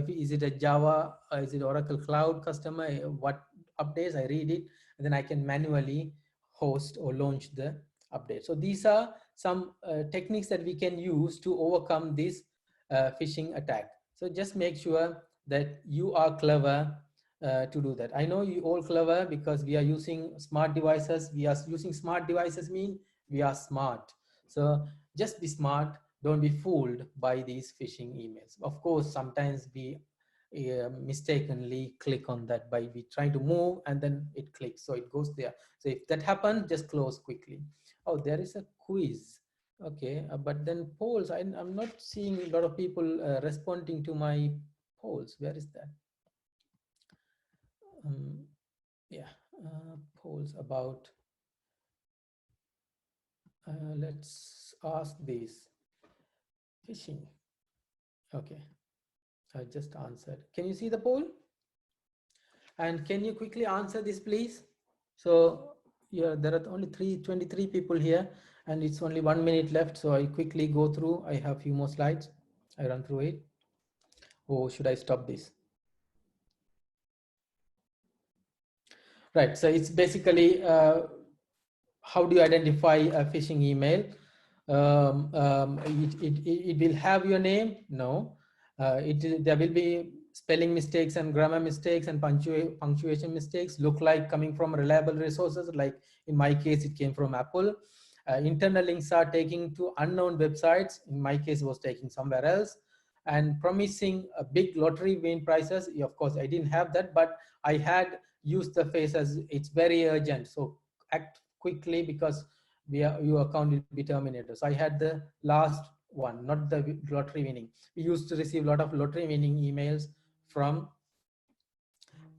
is it a Java, is it Oracle Cloud customer, what updates, I read it, and then I can manually host or launch the update. So these are some techniques that we can use to overcome this phishing attack. So just make sure that you are clever to do that. I know you all clever because we are using smart devices. We are using smart devices mean we are smart. So just be smart. Don't be fooled by these phishing emails. Of course, sometimes we mistakenly click on that by we trying to move and then it clicks, so it goes there. So if that happens, just close quickly. Oh, there is a quiz. Okay, but then polls, I'm not seeing a lot of people responding to my polls. Where is that? um, yeah, polls about let's ask this phishing. Okay, I just answered. Can you see the poll? And can you quickly answer this, please? So yeah, there are only 23 people here, and it's only 1 minute left. So I quickly go through. I have few more slides. I run through it. Or should I stop this? Right. So it's basically how do you identify a phishing email? It will have your name? No. There will be spelling mistakes and grammar mistakes and punctuation mistakes, look like coming from reliable resources. Like in my case, it came from Apple. Internal links are taking to unknown websites. In my case, it was taking somewhere else. And promising a big lottery win prices. Of course, I didn't have that, but I had used the phrase as it's very urgent. So act quickly because your account will be terminated. So I had the last one, not the lottery winning. We used to receive a lot of lottery winning emails from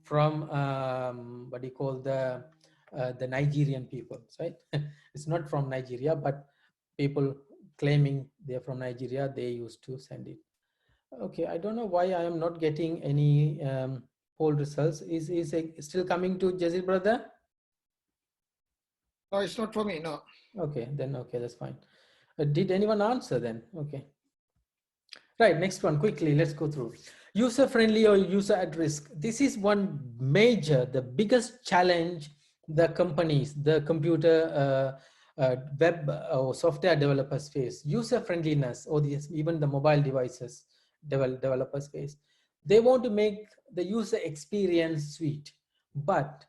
what do you call the Nigerian people, right? It's not from Nigeria, but people claiming they're from Nigeria, they used to send it. Okay, I don't know why I am not getting any poll results. Is it still coming to Jazil brother? No, it's not for me. No. Okay, then okay, that's fine. Did anyone answer then? Okay. Right, next one, quickly, let's go through. User friendly or user at risk. This is one major, the biggest challenge the companies, the computer, web or software developers face. User friendliness, or even the mobile devices developers face. They want to make the user experience sweet, but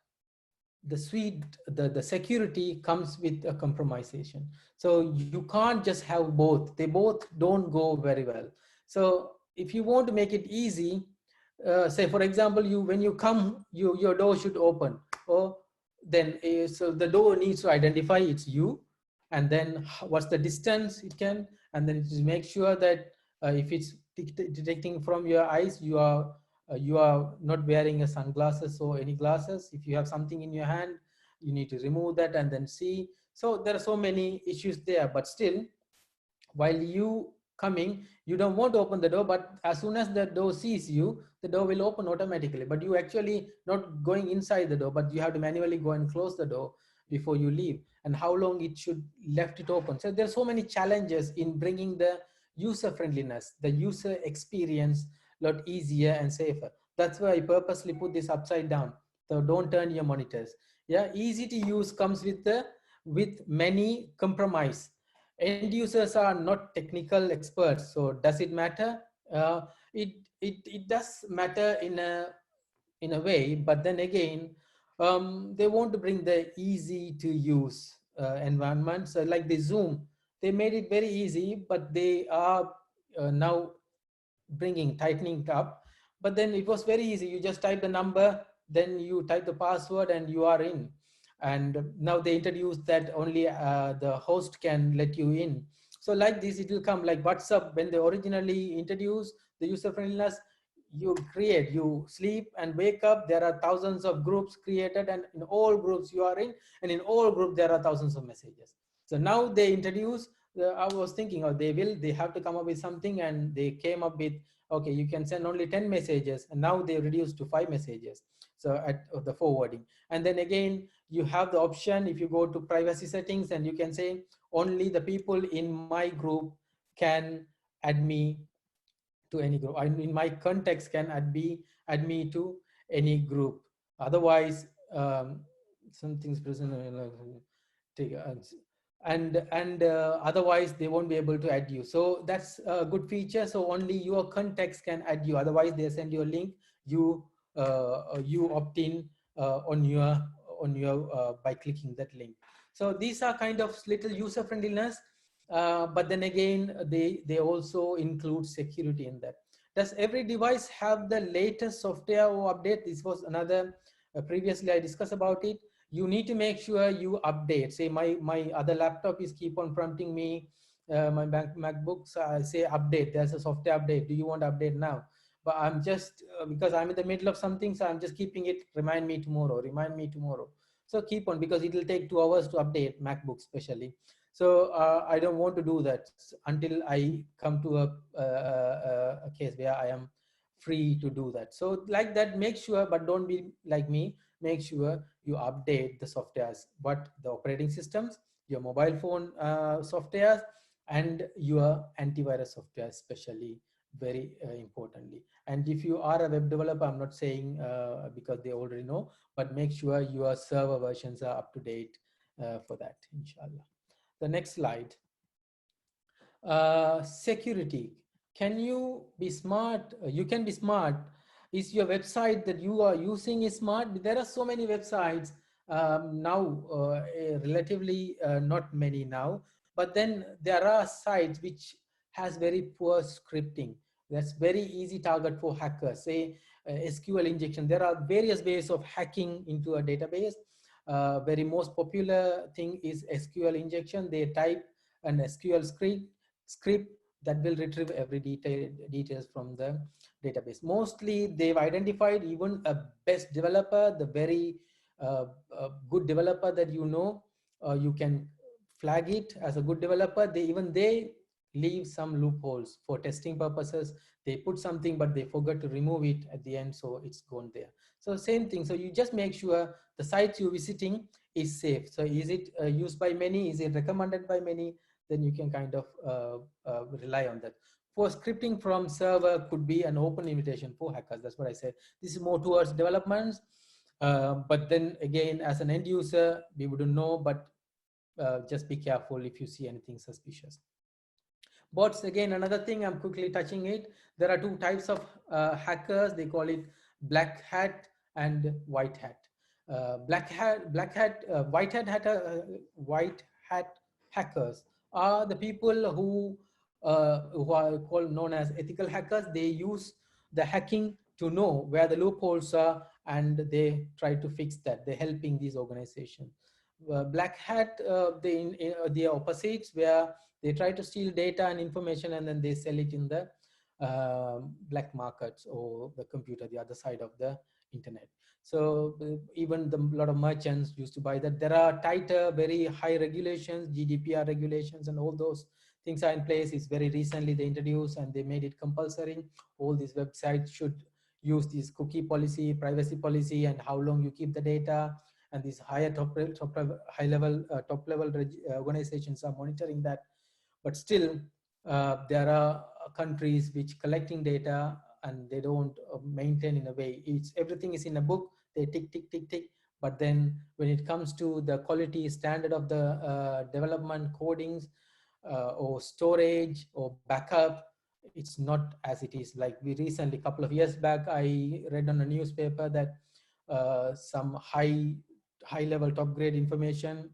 the security comes with a compromisation. So you can't just have both. They both don't go very well. So if you want to make it easy, say for example, you when you come, your door should open, or then so the door needs to identify it's you, and then what's the distance it can, and then just make sure that if it's detecting from your eyes, you are not wearing a sunglasses or any glasses. If you have something in your hand, you need to remove that and then see. So there are so many issues there, but still, while you coming, you don't want to open the door, but as soon as the door sees you, the door will open automatically. But you actually not going inside the door, but you have to manually go and close the door before you leave, and how long it should left it open. So there's so many challenges in bringing the user friendliness, the user experience a lot easier and safer. That's why I purposely put this upside down. So don't turn your monitors. Yeah, easy to use comes with many compromise. End users are not technical experts, so does it matter? uh, it does matter in a way, but then again, they want to bring the easy to use environment. So like the Zoom, they made it very easy, but they are now bringing tightening up. But then it was very easy, you just type the number, then you type the password and you are in. And now they introduced that only the host can let you in. So like this, it will come like WhatsApp. When they originally introduced the user friendliness, you sleep and wake up, there are thousands of groups created, and in all groups you are in, and in all groups there are thousands of messages. So now they introduce I was thinking, oh, they have to come up with something, and they came up with, okay, you can send only 10 messages, and now they reduced to 5 messages. So at the forwarding, and then again, you have the option, if you go to privacy settings, and you can say only the people in my group can add me to any group. In my context can add me to any group. Otherwise, some things present. and otherwise they won't be able to add you. So that's a good feature. So only your contacts can add you, otherwise they send you a link, you you opt in on your by clicking that link. So these are kind of little user friendliness, but then again they also include security in that. Does every device have the latest software or update? This was another, previously I discussed about it. You need to make sure you update. Say my other laptop is keep on prompting me, my MacBooks, I say update, there's a software update, do you want to update now? But I'm just because I'm in the middle of something, so I'm just keeping it, remind me tomorrow, remind me tomorrow. So keep on, because it will take 2 hours to update MacBook especially. So I don't want to do that until I come to a case where I am free to do that. So like that, make sure, but don't be like me, make sure you update the softwares, what the operating systems, your mobile phone softwares, and your antivirus software especially, very importantly. And if you are a web developer, I'm not saying because they already know, but make sure your server versions are up to date for that, inshallah. The next slide. Security. Can you be smart? You can be smart. Is your website that you are using is smart? There are so many websites now, relatively not many now, but then there are sites which has very poor scripting. That's very easy target for hackers. Say SQL injection. There are various ways of hacking into a database. Very most popular thing is SQL injection. They type an SQL script that will retrieve every details from the database. Mostly they've identified even a best developer, the very good developer that you know, you can flag it as a good developer. They leave some loopholes for testing purposes. They put something but they forgot to remove it at the end, so it's gone there. So same thing, so you just make sure the site you're visiting is safe. So is it used by many, is it recommended by many? Then you can kind of rely on that. For scripting from server could be an open invitation for hackers. That's what I said. This is more towards developments. But then again, as an end user, we wouldn't know, but just be careful if you see anything suspicious. Bots, again, another thing, I'm quickly touching it. There are two types of hackers. They call it black hat and white hat. White hat hackers are the people who are called known as ethical hackers. They use the hacking to know where the loopholes are, and they try to fix that. They're helping these organizations. Black hat, the opposites, where they try to steal data and information, and then they sell it in the black markets or the computer, the other side of the internet. So even the lot of merchants used to buy that. There are tighter, very high regulations, GDPR regulations, and all those things are in place. It's very recently they introduced and they made it compulsory. All these websites should use this cookie policy, privacy policy, and how long you keep the data. And these higher high level top level organizations are monitoring that. But still there are countries which collecting data and they don't maintain in a way. It's everything is in a book, they tick tick tick tick, but then when it comes to the quality standard of the development codings or storage or backup, it's not as it is. Like we recently, couple of years back, I read on a newspaper that some high level top grade information,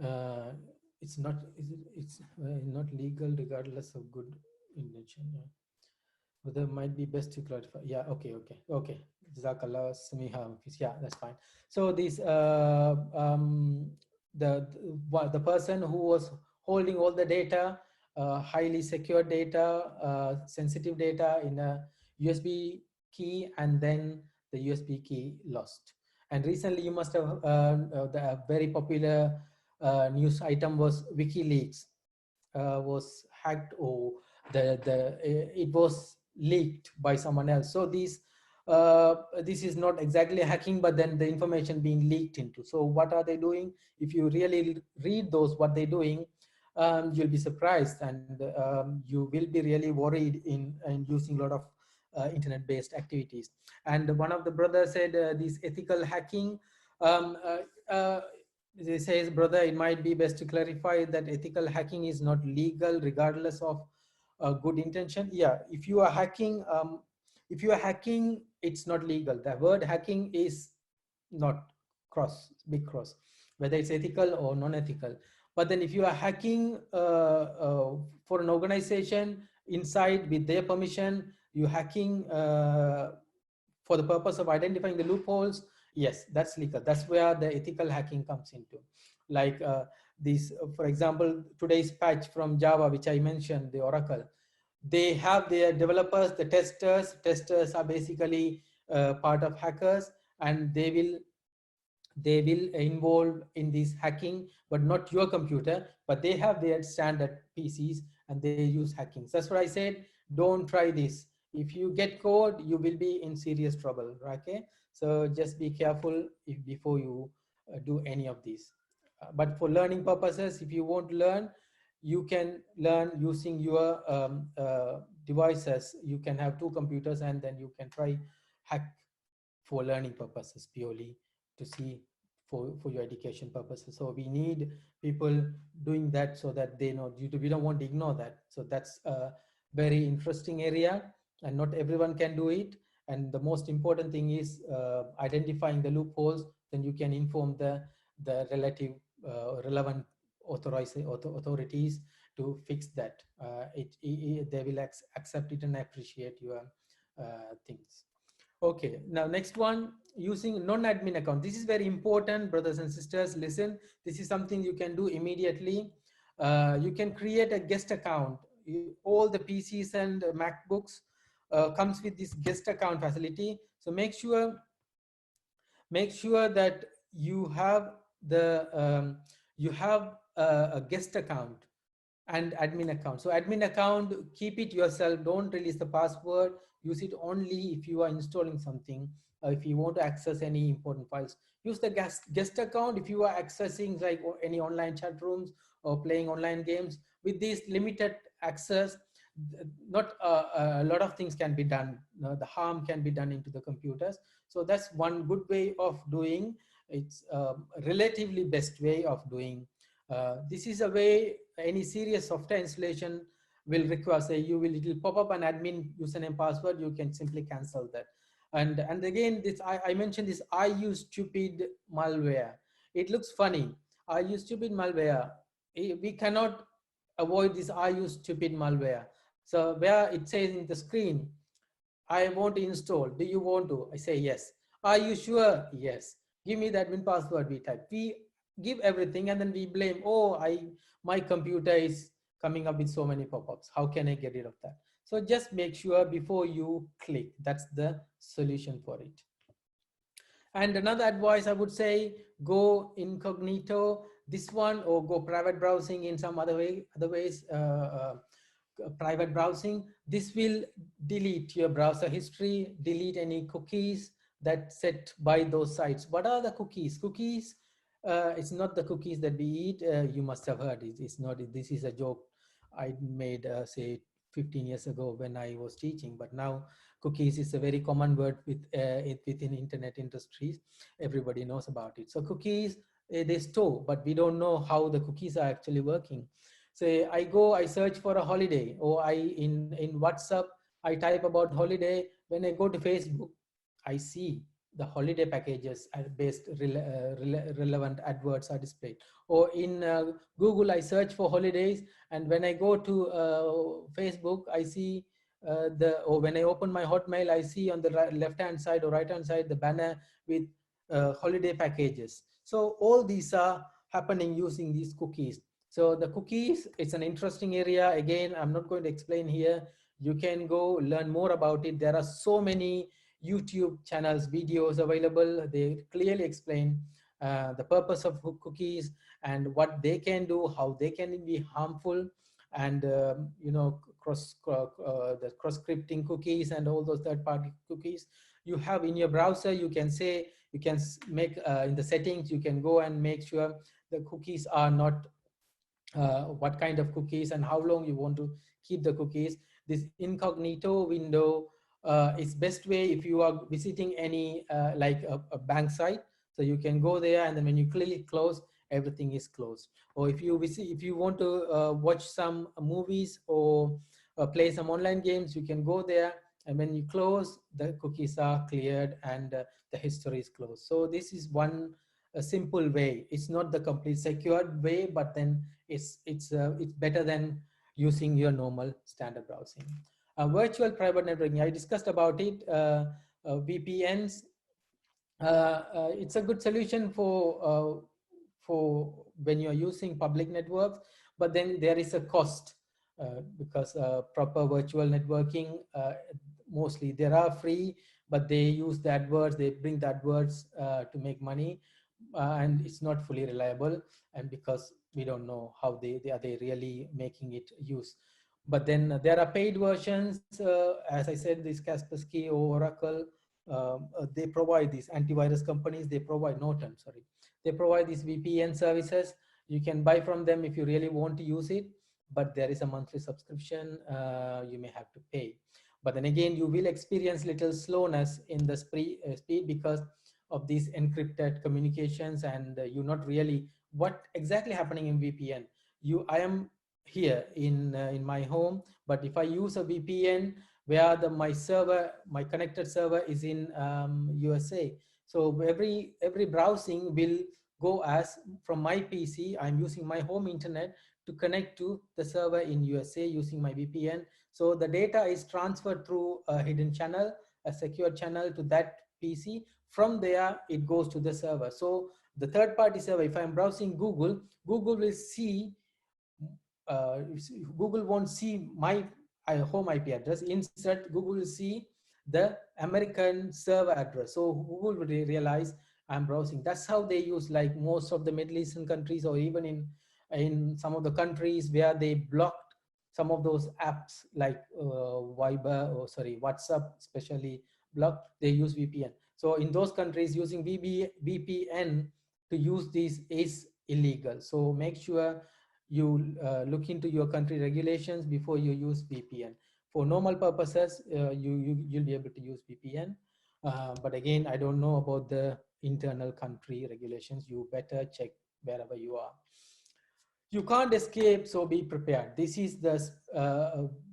uh, it's not it's not legal regardless of good intention. Yeah. But there might be best to clarify. Yeah, okay. Jazakallah Samiha. Yeah, that's fine. So this the person who was holding all the data, highly secure data, sensitive data in a USB key, and then the USB key lost. And recently you must have the very popular news item was WikiLeaks was hacked, or it was leaked by someone else. So this is not exactly hacking, but then the information being leaked into. So what are they doing? If you really read those what they're doing, you'll be surprised, and you will be really worried in using a lot of internet based activities. And one of the brothers said this ethical hacking, um, uh, uh, He says, brother, it might be best to clarify that ethical hacking is not legal regardless of good intention. Yeah, if you are hacking, it's not legal. The word hacking is not cross, big cross, whether it's ethical or non-ethical. But then if you are hacking for an organization inside with their permission, you hacking for the purpose of identifying the loopholes, yes, that's legal. That's where the ethical hacking comes into. Like this, for example, today's patch from Java, which I mentioned, the Oracle, they have their developers, the testers are basically part of hackers, and they will involve in this hacking, but not your computer, but they have their standard PCs and they use hacking. So that's what I said, don't try this. If you get caught, you will be in serious trouble. Okay, so just be careful before you do any of these. But for learning purposes, if you want to learn, you can learn using your devices. You can have two computers and then you can try hack for learning purposes purely, to see for your education purposes. So we need people doing that so that they know. We don't want to ignore that. So that's a very interesting area, and not everyone can do it. And the most important thing is identifying the loopholes. Then you can inform the relevant authorities to fix that. They will accept it and appreciate your things. Okay, now next one, using non-admin account. This is very important, brothers and sisters. Listen, this is something you can do immediately. You can create a guest account. All the PCs and MacBooks comes with this guest account facility. So make sure that you have a guest account and admin account. So admin account, keep it yourself, don't release the password. Use it only if you are installing something, if you want to access any important files. Use the guest account if you are accessing like any online chat rooms or playing online games. With this limited access, not a lot of things can be done. The harm can be done into the computers. So that's one good way of doing. It's a relatively best way of doing. This is a way any serious software installation will require, say it will pop up an admin username password, you can simply cancel that. And again, this I mentioned this I use stupid malware. It looks funny. I use stupid malware. We cannot avoid this I use stupid malware. So where it says in the screen, I want to install. Do you want to? I say yes. Are you sure? Yes. Give me the admin password. We type. We give everything and then we blame. Oh, my computer is coming up with so many pop-ups. How can I get rid of that? So just make sure before you click. That's the solution for it. And another advice I would say, go incognito, this one, or go private browsing in some other ways. Private browsing, this will delete your browser history, delete any cookies that set by those sites. What are the cookies? It's not the cookies that we eat. You must have heard it. It's not. This is a joke I made say 15 years ago when I was teaching, but now cookies is a very common word within internet industries. Everybody knows about it. So cookies, they store, but we don't know how the cookies are actually working. Say I search for a holiday, or in WhatsApp I type about holiday. When I go to Facebook, I see the holiday packages are based relevant adverts are displayed. Or in Google I search for holidays, and when I go to Facebook I see or when I open my Hotmail, I see on the left hand side or right hand side the banner with holiday packages. So all these are happening using these cookies. So the cookies, it's an interesting area. Again, I'm not going to explain here. You can go learn more about it. There are so many YouTube channels, videos available. They clearly explain the purpose of cookies and what they can do, how they can be harmful, and the cross scripting cookies and all those third-party cookies you have in your browser. You can make in the settings, you can go and make sure the cookies are not what kind of cookies and how long you want to keep the cookies. This incognito window is best way if you are visiting any like a bank site. So you can go there, and then when you click close, everything is closed. Or if you want to watch some movies or play some online games, you can go there, and when you close, the cookies are cleared, and the history is closed. So this is one a simple way. It's not the complete secured way, but then it's better than using your normal standard browsing. Virtual private networking, I discussed about it. VPNs, it's a good solution for when you're using public networks, but then there is a cost, because proper virtual networking, mostly there are free, but they use the AdWords, they bring the AdWords to make money, and it's not fully reliable, and because we don't know how they are they really making it use. But then there are paid versions, as I said, this Kaspersky or Oracle, they provide these antivirus companies, they provide Norton, sorry, they provide these VPN services. You can buy from them if you really want to use it, but there is a monthly subscription you may have to pay. But then again, you will experience little slowness in the speed because of these encrypted communications, and you're not really what exactly happening in VPN. I am here in my home, but if I use a VPN where my connected server is in USA, so every browsing will go as from my PC. I'm using my home internet to connect to the server in USA using my VPN. So the data is transferred through a hidden channel, a secure channel, to that PC. From there, it goes to the server. So the third party server, if I'm browsing Google, Google will see, Google won't see my home IP address. Instead, Google will see the American server address. So Google will realize I'm browsing. That's how they use, like most of the Middle Eastern countries, or even in some of the countries where they blocked some of those apps, like Viber, or sorry, WhatsApp, especially blocked, they use VPN. So in those countries, using VPN to use these is illegal. So make sure you look into your country regulations before you use VPN. For normal purposes, you'll be able to use VPN. But again, I don't know about the internal country regulations. You better check wherever you are. You can't escape, so be prepared. This is the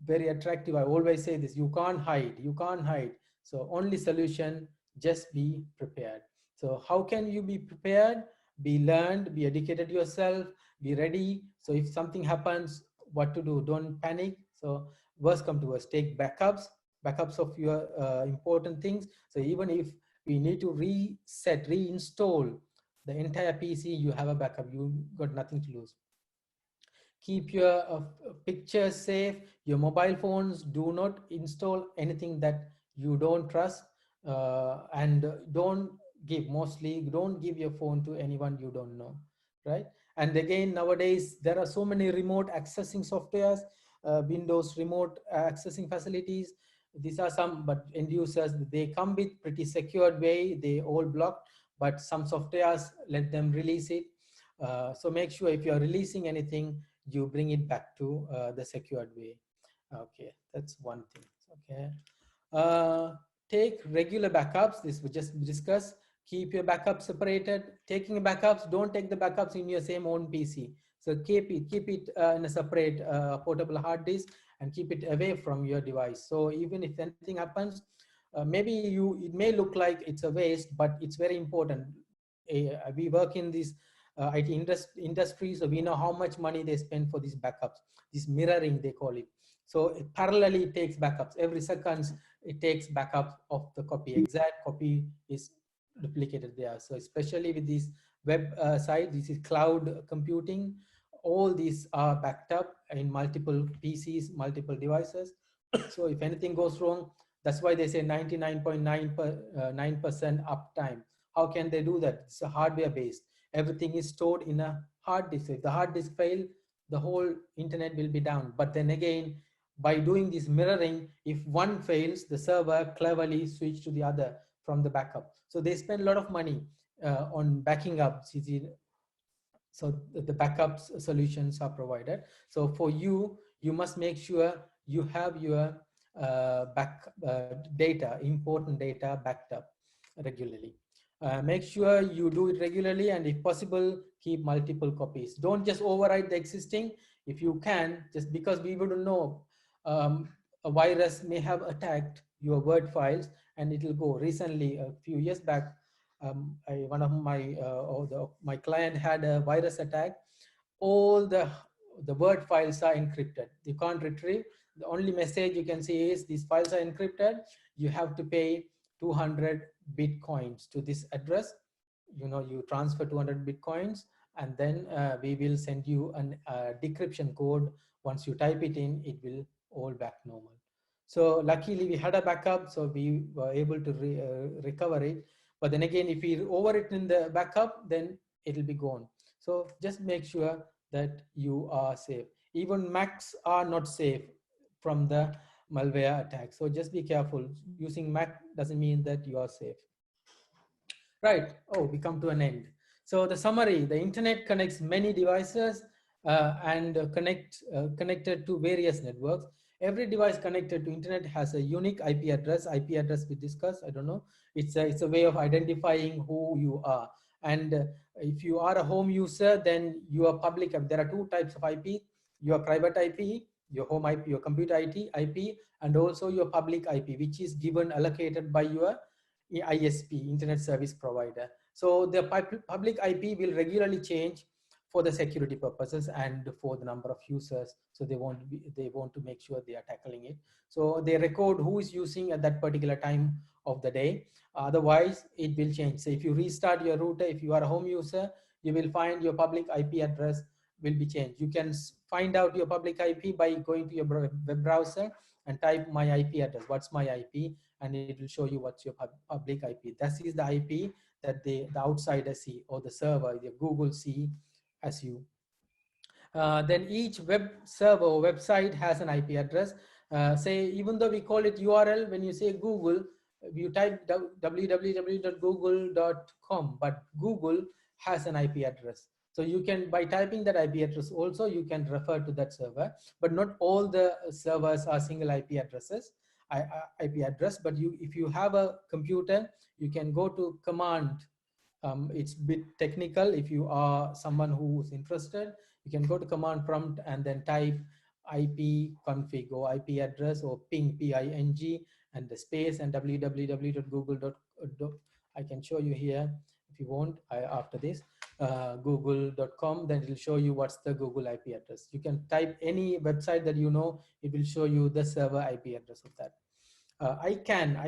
very attractive. I always say this: you can't hide. You can't hide. So only solution: just be prepared. So how can you be prepared? Be learned. Be educated yourself. Be ready. So if something happens, what to do? Don't panic. So worst come to worst, take backups of your important things. So even if we need to reinstall the entire PC, you have a backup. You got nothing to lose. Keep your pictures safe. Your mobile phones, do not install anything that you don't trust, and don't give your phone to anyone you don't know, right? And again, nowadays there are so many remote accessing softwares, Windows remote accessing facilities. These are some, but end users, they come with pretty secured way, they all blocked, but some softwares let them release it. So make sure if you are releasing anything, you bring it back to the secured way. Okay, that's one thing. Okay, uh, take regular backups. This we just discussed. Keep your backups separated. Taking backups, don't take the backups in your same own PC. So keep it in a separate portable hard disk, and keep it away from your device. So even if anything happens, maybe it may look like it's a waste, but it's very important. We work in this IT industry, so we know how much money they spend for these backups, this mirroring they call it. So parallelly it takes backups every seconds. It takes backup of the copy, exact copy is replicated there. So especially with this web site, this is cloud computing, all these are backed up in multiple PCs, multiple devices. So if anything goes wrong, that's why they say 99.9% uptime. How can they do that? It's a hardware based. Everything is stored in a hard disk. If the hard disk fail, the whole internet will be down. But then again, by doing this mirroring, if one fails, the server cleverly switch to the other from the backup. So they spend a lot of money on backing up. So the backups solutions are provided. So for you, you must make sure you have your data, important data, backed up regularly. Make sure you do it regularly, and if possible, keep multiple copies. Don't just overwrite the existing. If you can, just because we wouldn't know, um, a virus may have attacked your Word files and it will go. Recently, a few years back, one of my client had a virus attack. All the Word files are encrypted. You can't retrieve. The only message you can see is these files are encrypted. You have to pay 200 bitcoins to this address. You transfer 200 bitcoins, and then we will send you an decryption code. Once you type it in, it will all back normal. So luckily we had a backup, so we were able to recover it. But then again, if we overwritten the backup, then it will be gone. So just make sure that you are safe. Even Macs are not safe from the malware attack. So just be careful. Using Mac doesn't mean that you are safe. Right. Oh, we come to an end. So the summary: the internet connects many devices and connected to various networks. Every device connected to internet has a unique IP address. IP address we discussed. I don't know. It's a way of identifying who you are. And if you are a home user, then you are public. There are two types of IP: your private IP, your home IP, your computer IP, and also your public IP, which is given allocated by your ISP, Internet Service Provider. So the public IP will regularly change for the security purposes and for the number of users. So they want to make sure they are tackling it. So they record who is using at that particular time of the day. Otherwise, it will change. So if you restart your router, if you are a home user, you will find your public IP address will be changed. You can find out your public IP by going to your web browser and type my IP address. What's my IP? And it will show you what's your public IP. That is the IP that the outsider see, or the server, the Google see as you. Then each web server or website has an IP address. Say, even though we call it URL, when you say Google, you type www.google.com, but Google has an IP address. So you can, by typing that IP address also, you can refer to that server, but not all the servers are single IP addresses. IP address, but if you have a computer, you can go to command. It's a bit technical. If you are someone who's interested, you can go to command prompt and then type IP config or IP address or ping and the space and www.google.com. I can show you here if you want after this. Google.com, then it will show you what's the Google IP address. You can type any website that you know, it will show you the server IP address of that. ICANN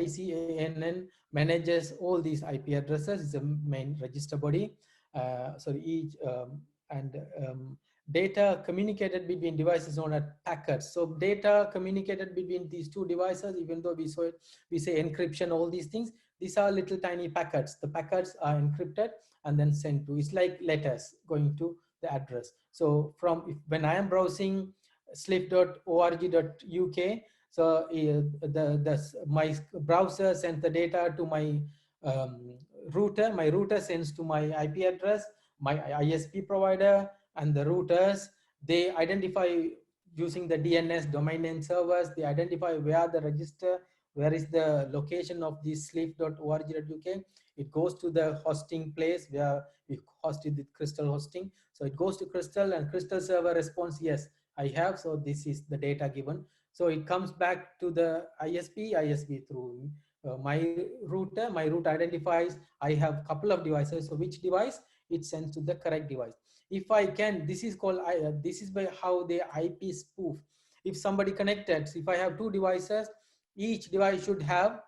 manages all these IP addresses. It's a main register body. Each and data communicated between devices known as packets. So data communicated between these two devices, even though we say encryption, all these things, these are little tiny packets. The packets are encrypted and then sent to. It's like letters going to the address. So when I am browsing slip.org.uk, so my browser sends the data to my router. My router sends to my IP address, my ISP provider, and the routers. They identify using the DNS, domain name servers. They identify where the register, where is the location of this sleep.org.uk. It goes to the hosting place where we hosted with Crystal hosting. So it goes to Crystal, and Crystal server responds, yes, I have. So this is the data given. So it comes back to the ISP through my router identifies I have a couple of devices. So which device? It sends to the correct device. If I can, this is called, this is by how the IP spoof. If somebody connected, if I have two devices, each device should have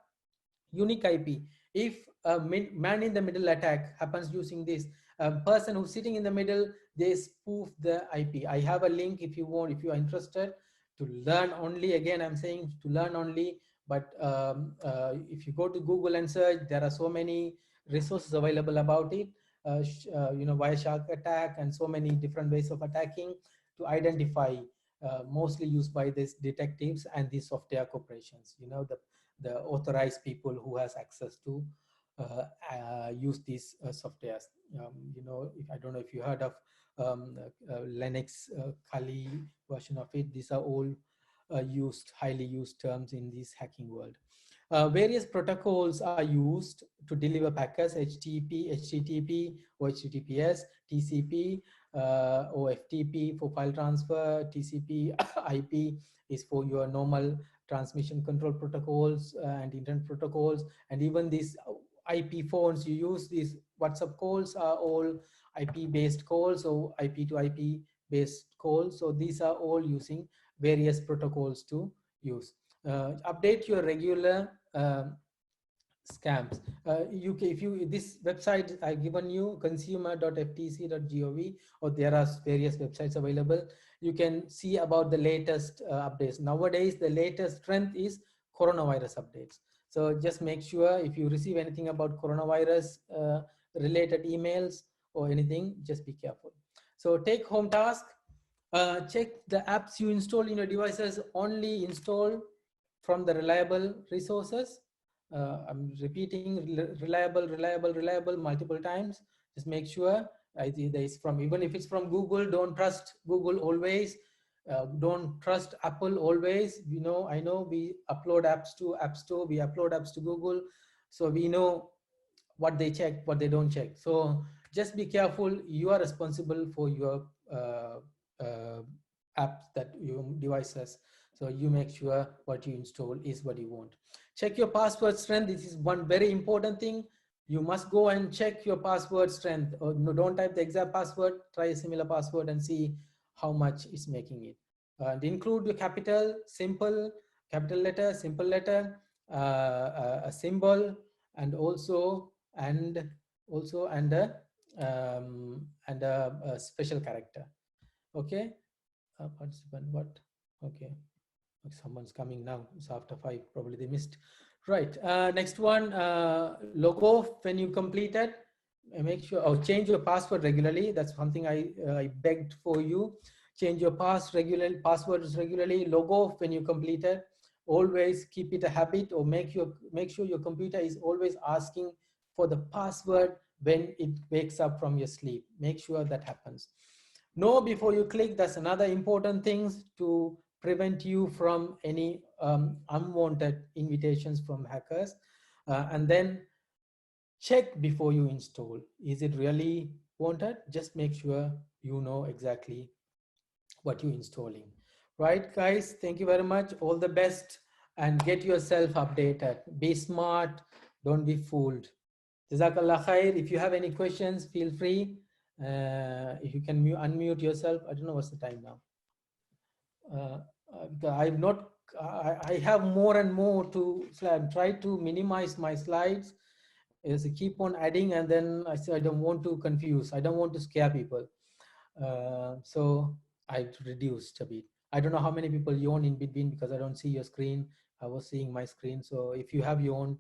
unique IP. If a man in the middle attack happens using this, a person who's sitting in the middle, they spoof the IP. I have a link if you want, if you are interested to learn only. Again, I'm saying to learn only, but if you go to Google and search, there are so many resources available about it. Wireshark attack and so many different ways of attacking to identify, mostly used by these detectives and these software corporations. The authorized people who has access to use these softwares. I don't know if you heard of Linux Kali version of it. These are all highly used terms in this hacking world. Various protocols are used to deliver packets: HTTP, HTTP, or HTTPS, TCP, OFTP for file transfer, TCP, IP is for your normal transmission control protocols and internet protocols, and even these IP phones you use, these WhatsApp calls are all IP based calls, or IP to IP based calls. So these are all using various protocols to use. Update your regular scams. If you this website I given you, consumer.ftc.gov, or there are various websites available. You can see about the latest updates. Nowadays, the latest trend is coronavirus updates. So just make sure if you receive anything about coronavirus related emails or anything, just be careful. So take home task. Check the apps you install in your devices, only install from the reliable resources. I'm repeating reliable, reliable, reliable multiple times. Just make sure there is from, even if it's from Google, don't trust Google always. Don't trust Apple always. I know we upload apps to App Store, we upload apps to Google, so we know what they check, what they don't check. So just be careful. You are responsible for your uh, apps that your devices. So you make sure what you install is what you want. Check your password strength. This is one very important thing. You must go and check your password strength. Or no, don't type the exact password. Try a similar password and see how much is making it. And include your capital, simple, capital letter, simple letter, a symbol, and also a special character. Okay. Participant, what? Okay, someone's coming now. It's after 5, probably they missed. Right. Next one, logo when you complete it, make sure, change your password regularly. That's something I begged for you. Change your passwords regularly. Logo when you complete it, always keep it a habit, or make sure your computer is always asking for the password when it wakes up from your sleep. Make sure that happens. Know before you click. That's another important thing to prevent you from any unwanted invitations from hackers. And then check before you install. Is it really wanted? Just make sure you know exactly what you're installing. Right, guys? Thank you very much. All the best, and get yourself updated. Be smart. Don't be fooled. Jazakallah khair. If you have any questions, feel free. If you can unmute yourself. I don't know what's the time now. I've not. I have more and more to. So I'm trying to minimize my slides. Is keep on adding, and then I say I don't want to confuse. I don't want to scare people. So I've reduced a bit. I don't know how many people yawn in between because I don't see your screen. I was seeing my screen. So if you have yawned,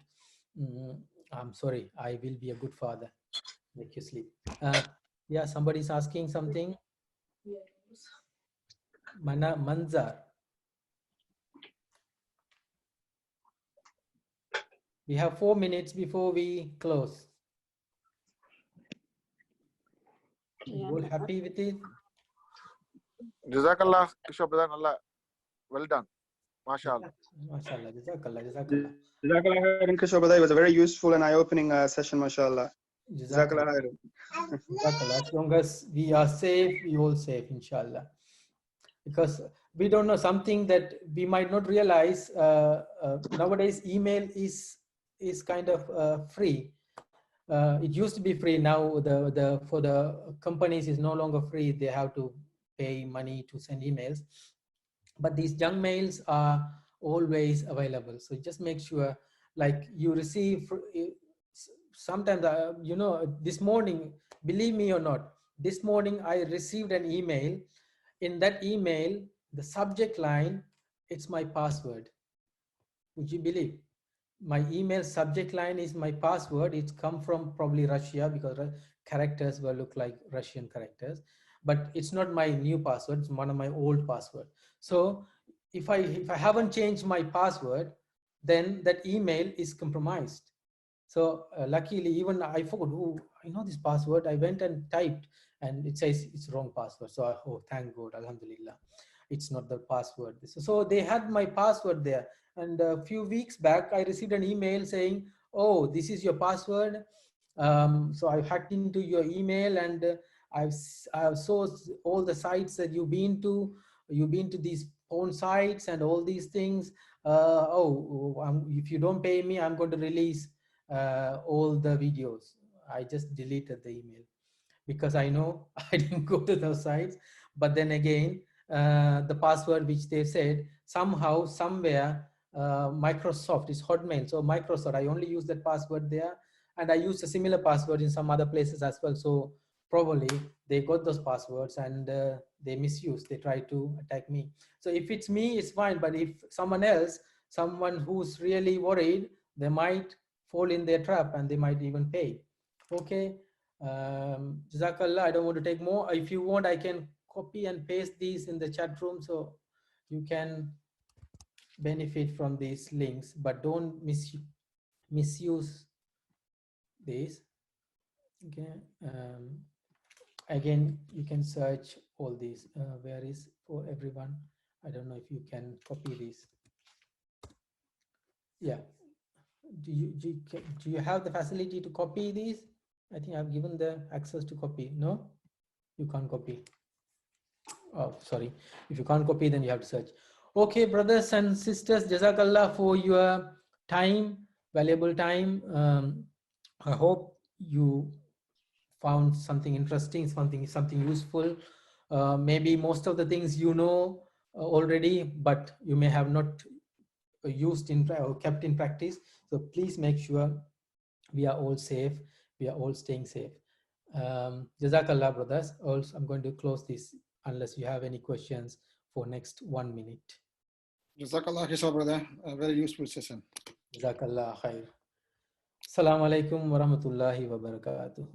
I'm sorry. I will be a good father. Make you sleep. Yeah, somebody's asking something. Manzar. We have 4 minutes before we close. You all happy with it? Jazakallah, Kishor brother, Allah, well done. MashaAllah. MashaAllah. Jazakallah. Jazakallah. Jazakallah khairan, Kishor brother. It was a very useful and eye-opening session, mashallah. Jazakallah khairan. Jazakallah. As long as we are safe, we all safe, inshallah. Because we don't know something that we might not realize. Nowadays, email is kind of free. It used to be free. Now for the companies is no longer free. They have to pay money to send emails. But these junk mails are always available. So just make sure, like you receive. Sometimes, this morning, believe me or not, this morning I received an email. In that email, the subject line, it's my password. Would you believe? My email subject line is my password. It's come from probably Russia because characters will look like Russian characters, but it's not my new password. It's one of my old password. So if I haven't changed my password, then that email is compromised. So luckily, even I forgot, I know this password. I went and typed and it says it's wrong password. So thank God, alhamdulillah. it's not the password. So they had my password there. And a few weeks back, I received an email saying, oh, this is your password. So I've hacked into your email, and I've saw all the sites that you've been to these porn sites and all these things. If you don't pay me, I'm going to release all the videos. I just deleted the email because I know I didn't go to those sites. But then again, the password which they said, somehow, somewhere, Microsoft is Hotmail. So Microsoft, I only use that password there, and I used a similar password in some other places as well. So probably they got those passwords, and they misuse. They try to attack me. So if it's me, it's fine. But if someone else, someone who's really worried, they might fall in their trap, and they might even pay. Okay. Jazakallah, I don't want to take more. If you want, I can copy and paste these in the chat room so you can benefit from these links, but don't misuse these. Okay. Again, you can search all these. Where is for everyone? I don't know if you can copy these. Yeah. Do you have the facility to copy these? I think I've given the access to copy. No, you can't copy. Oh, sorry. If you can't copy, then you have to search. Okay, brothers and sisters, Jazakallah for your time, valuable time. I hope you found something interesting, something useful. Maybe most of the things you know already, but you may have not used in or kept in practice. So please make sure we are all safe. We are all staying safe. Jazakallah, brothers. Also, I'm going to close this unless you have any questions for next 1 minute. Jazakallah Kishor, brother. A very useful session. Jazakallah khair. Assalamu alaikum wa rahmatullahi wa barakatuh.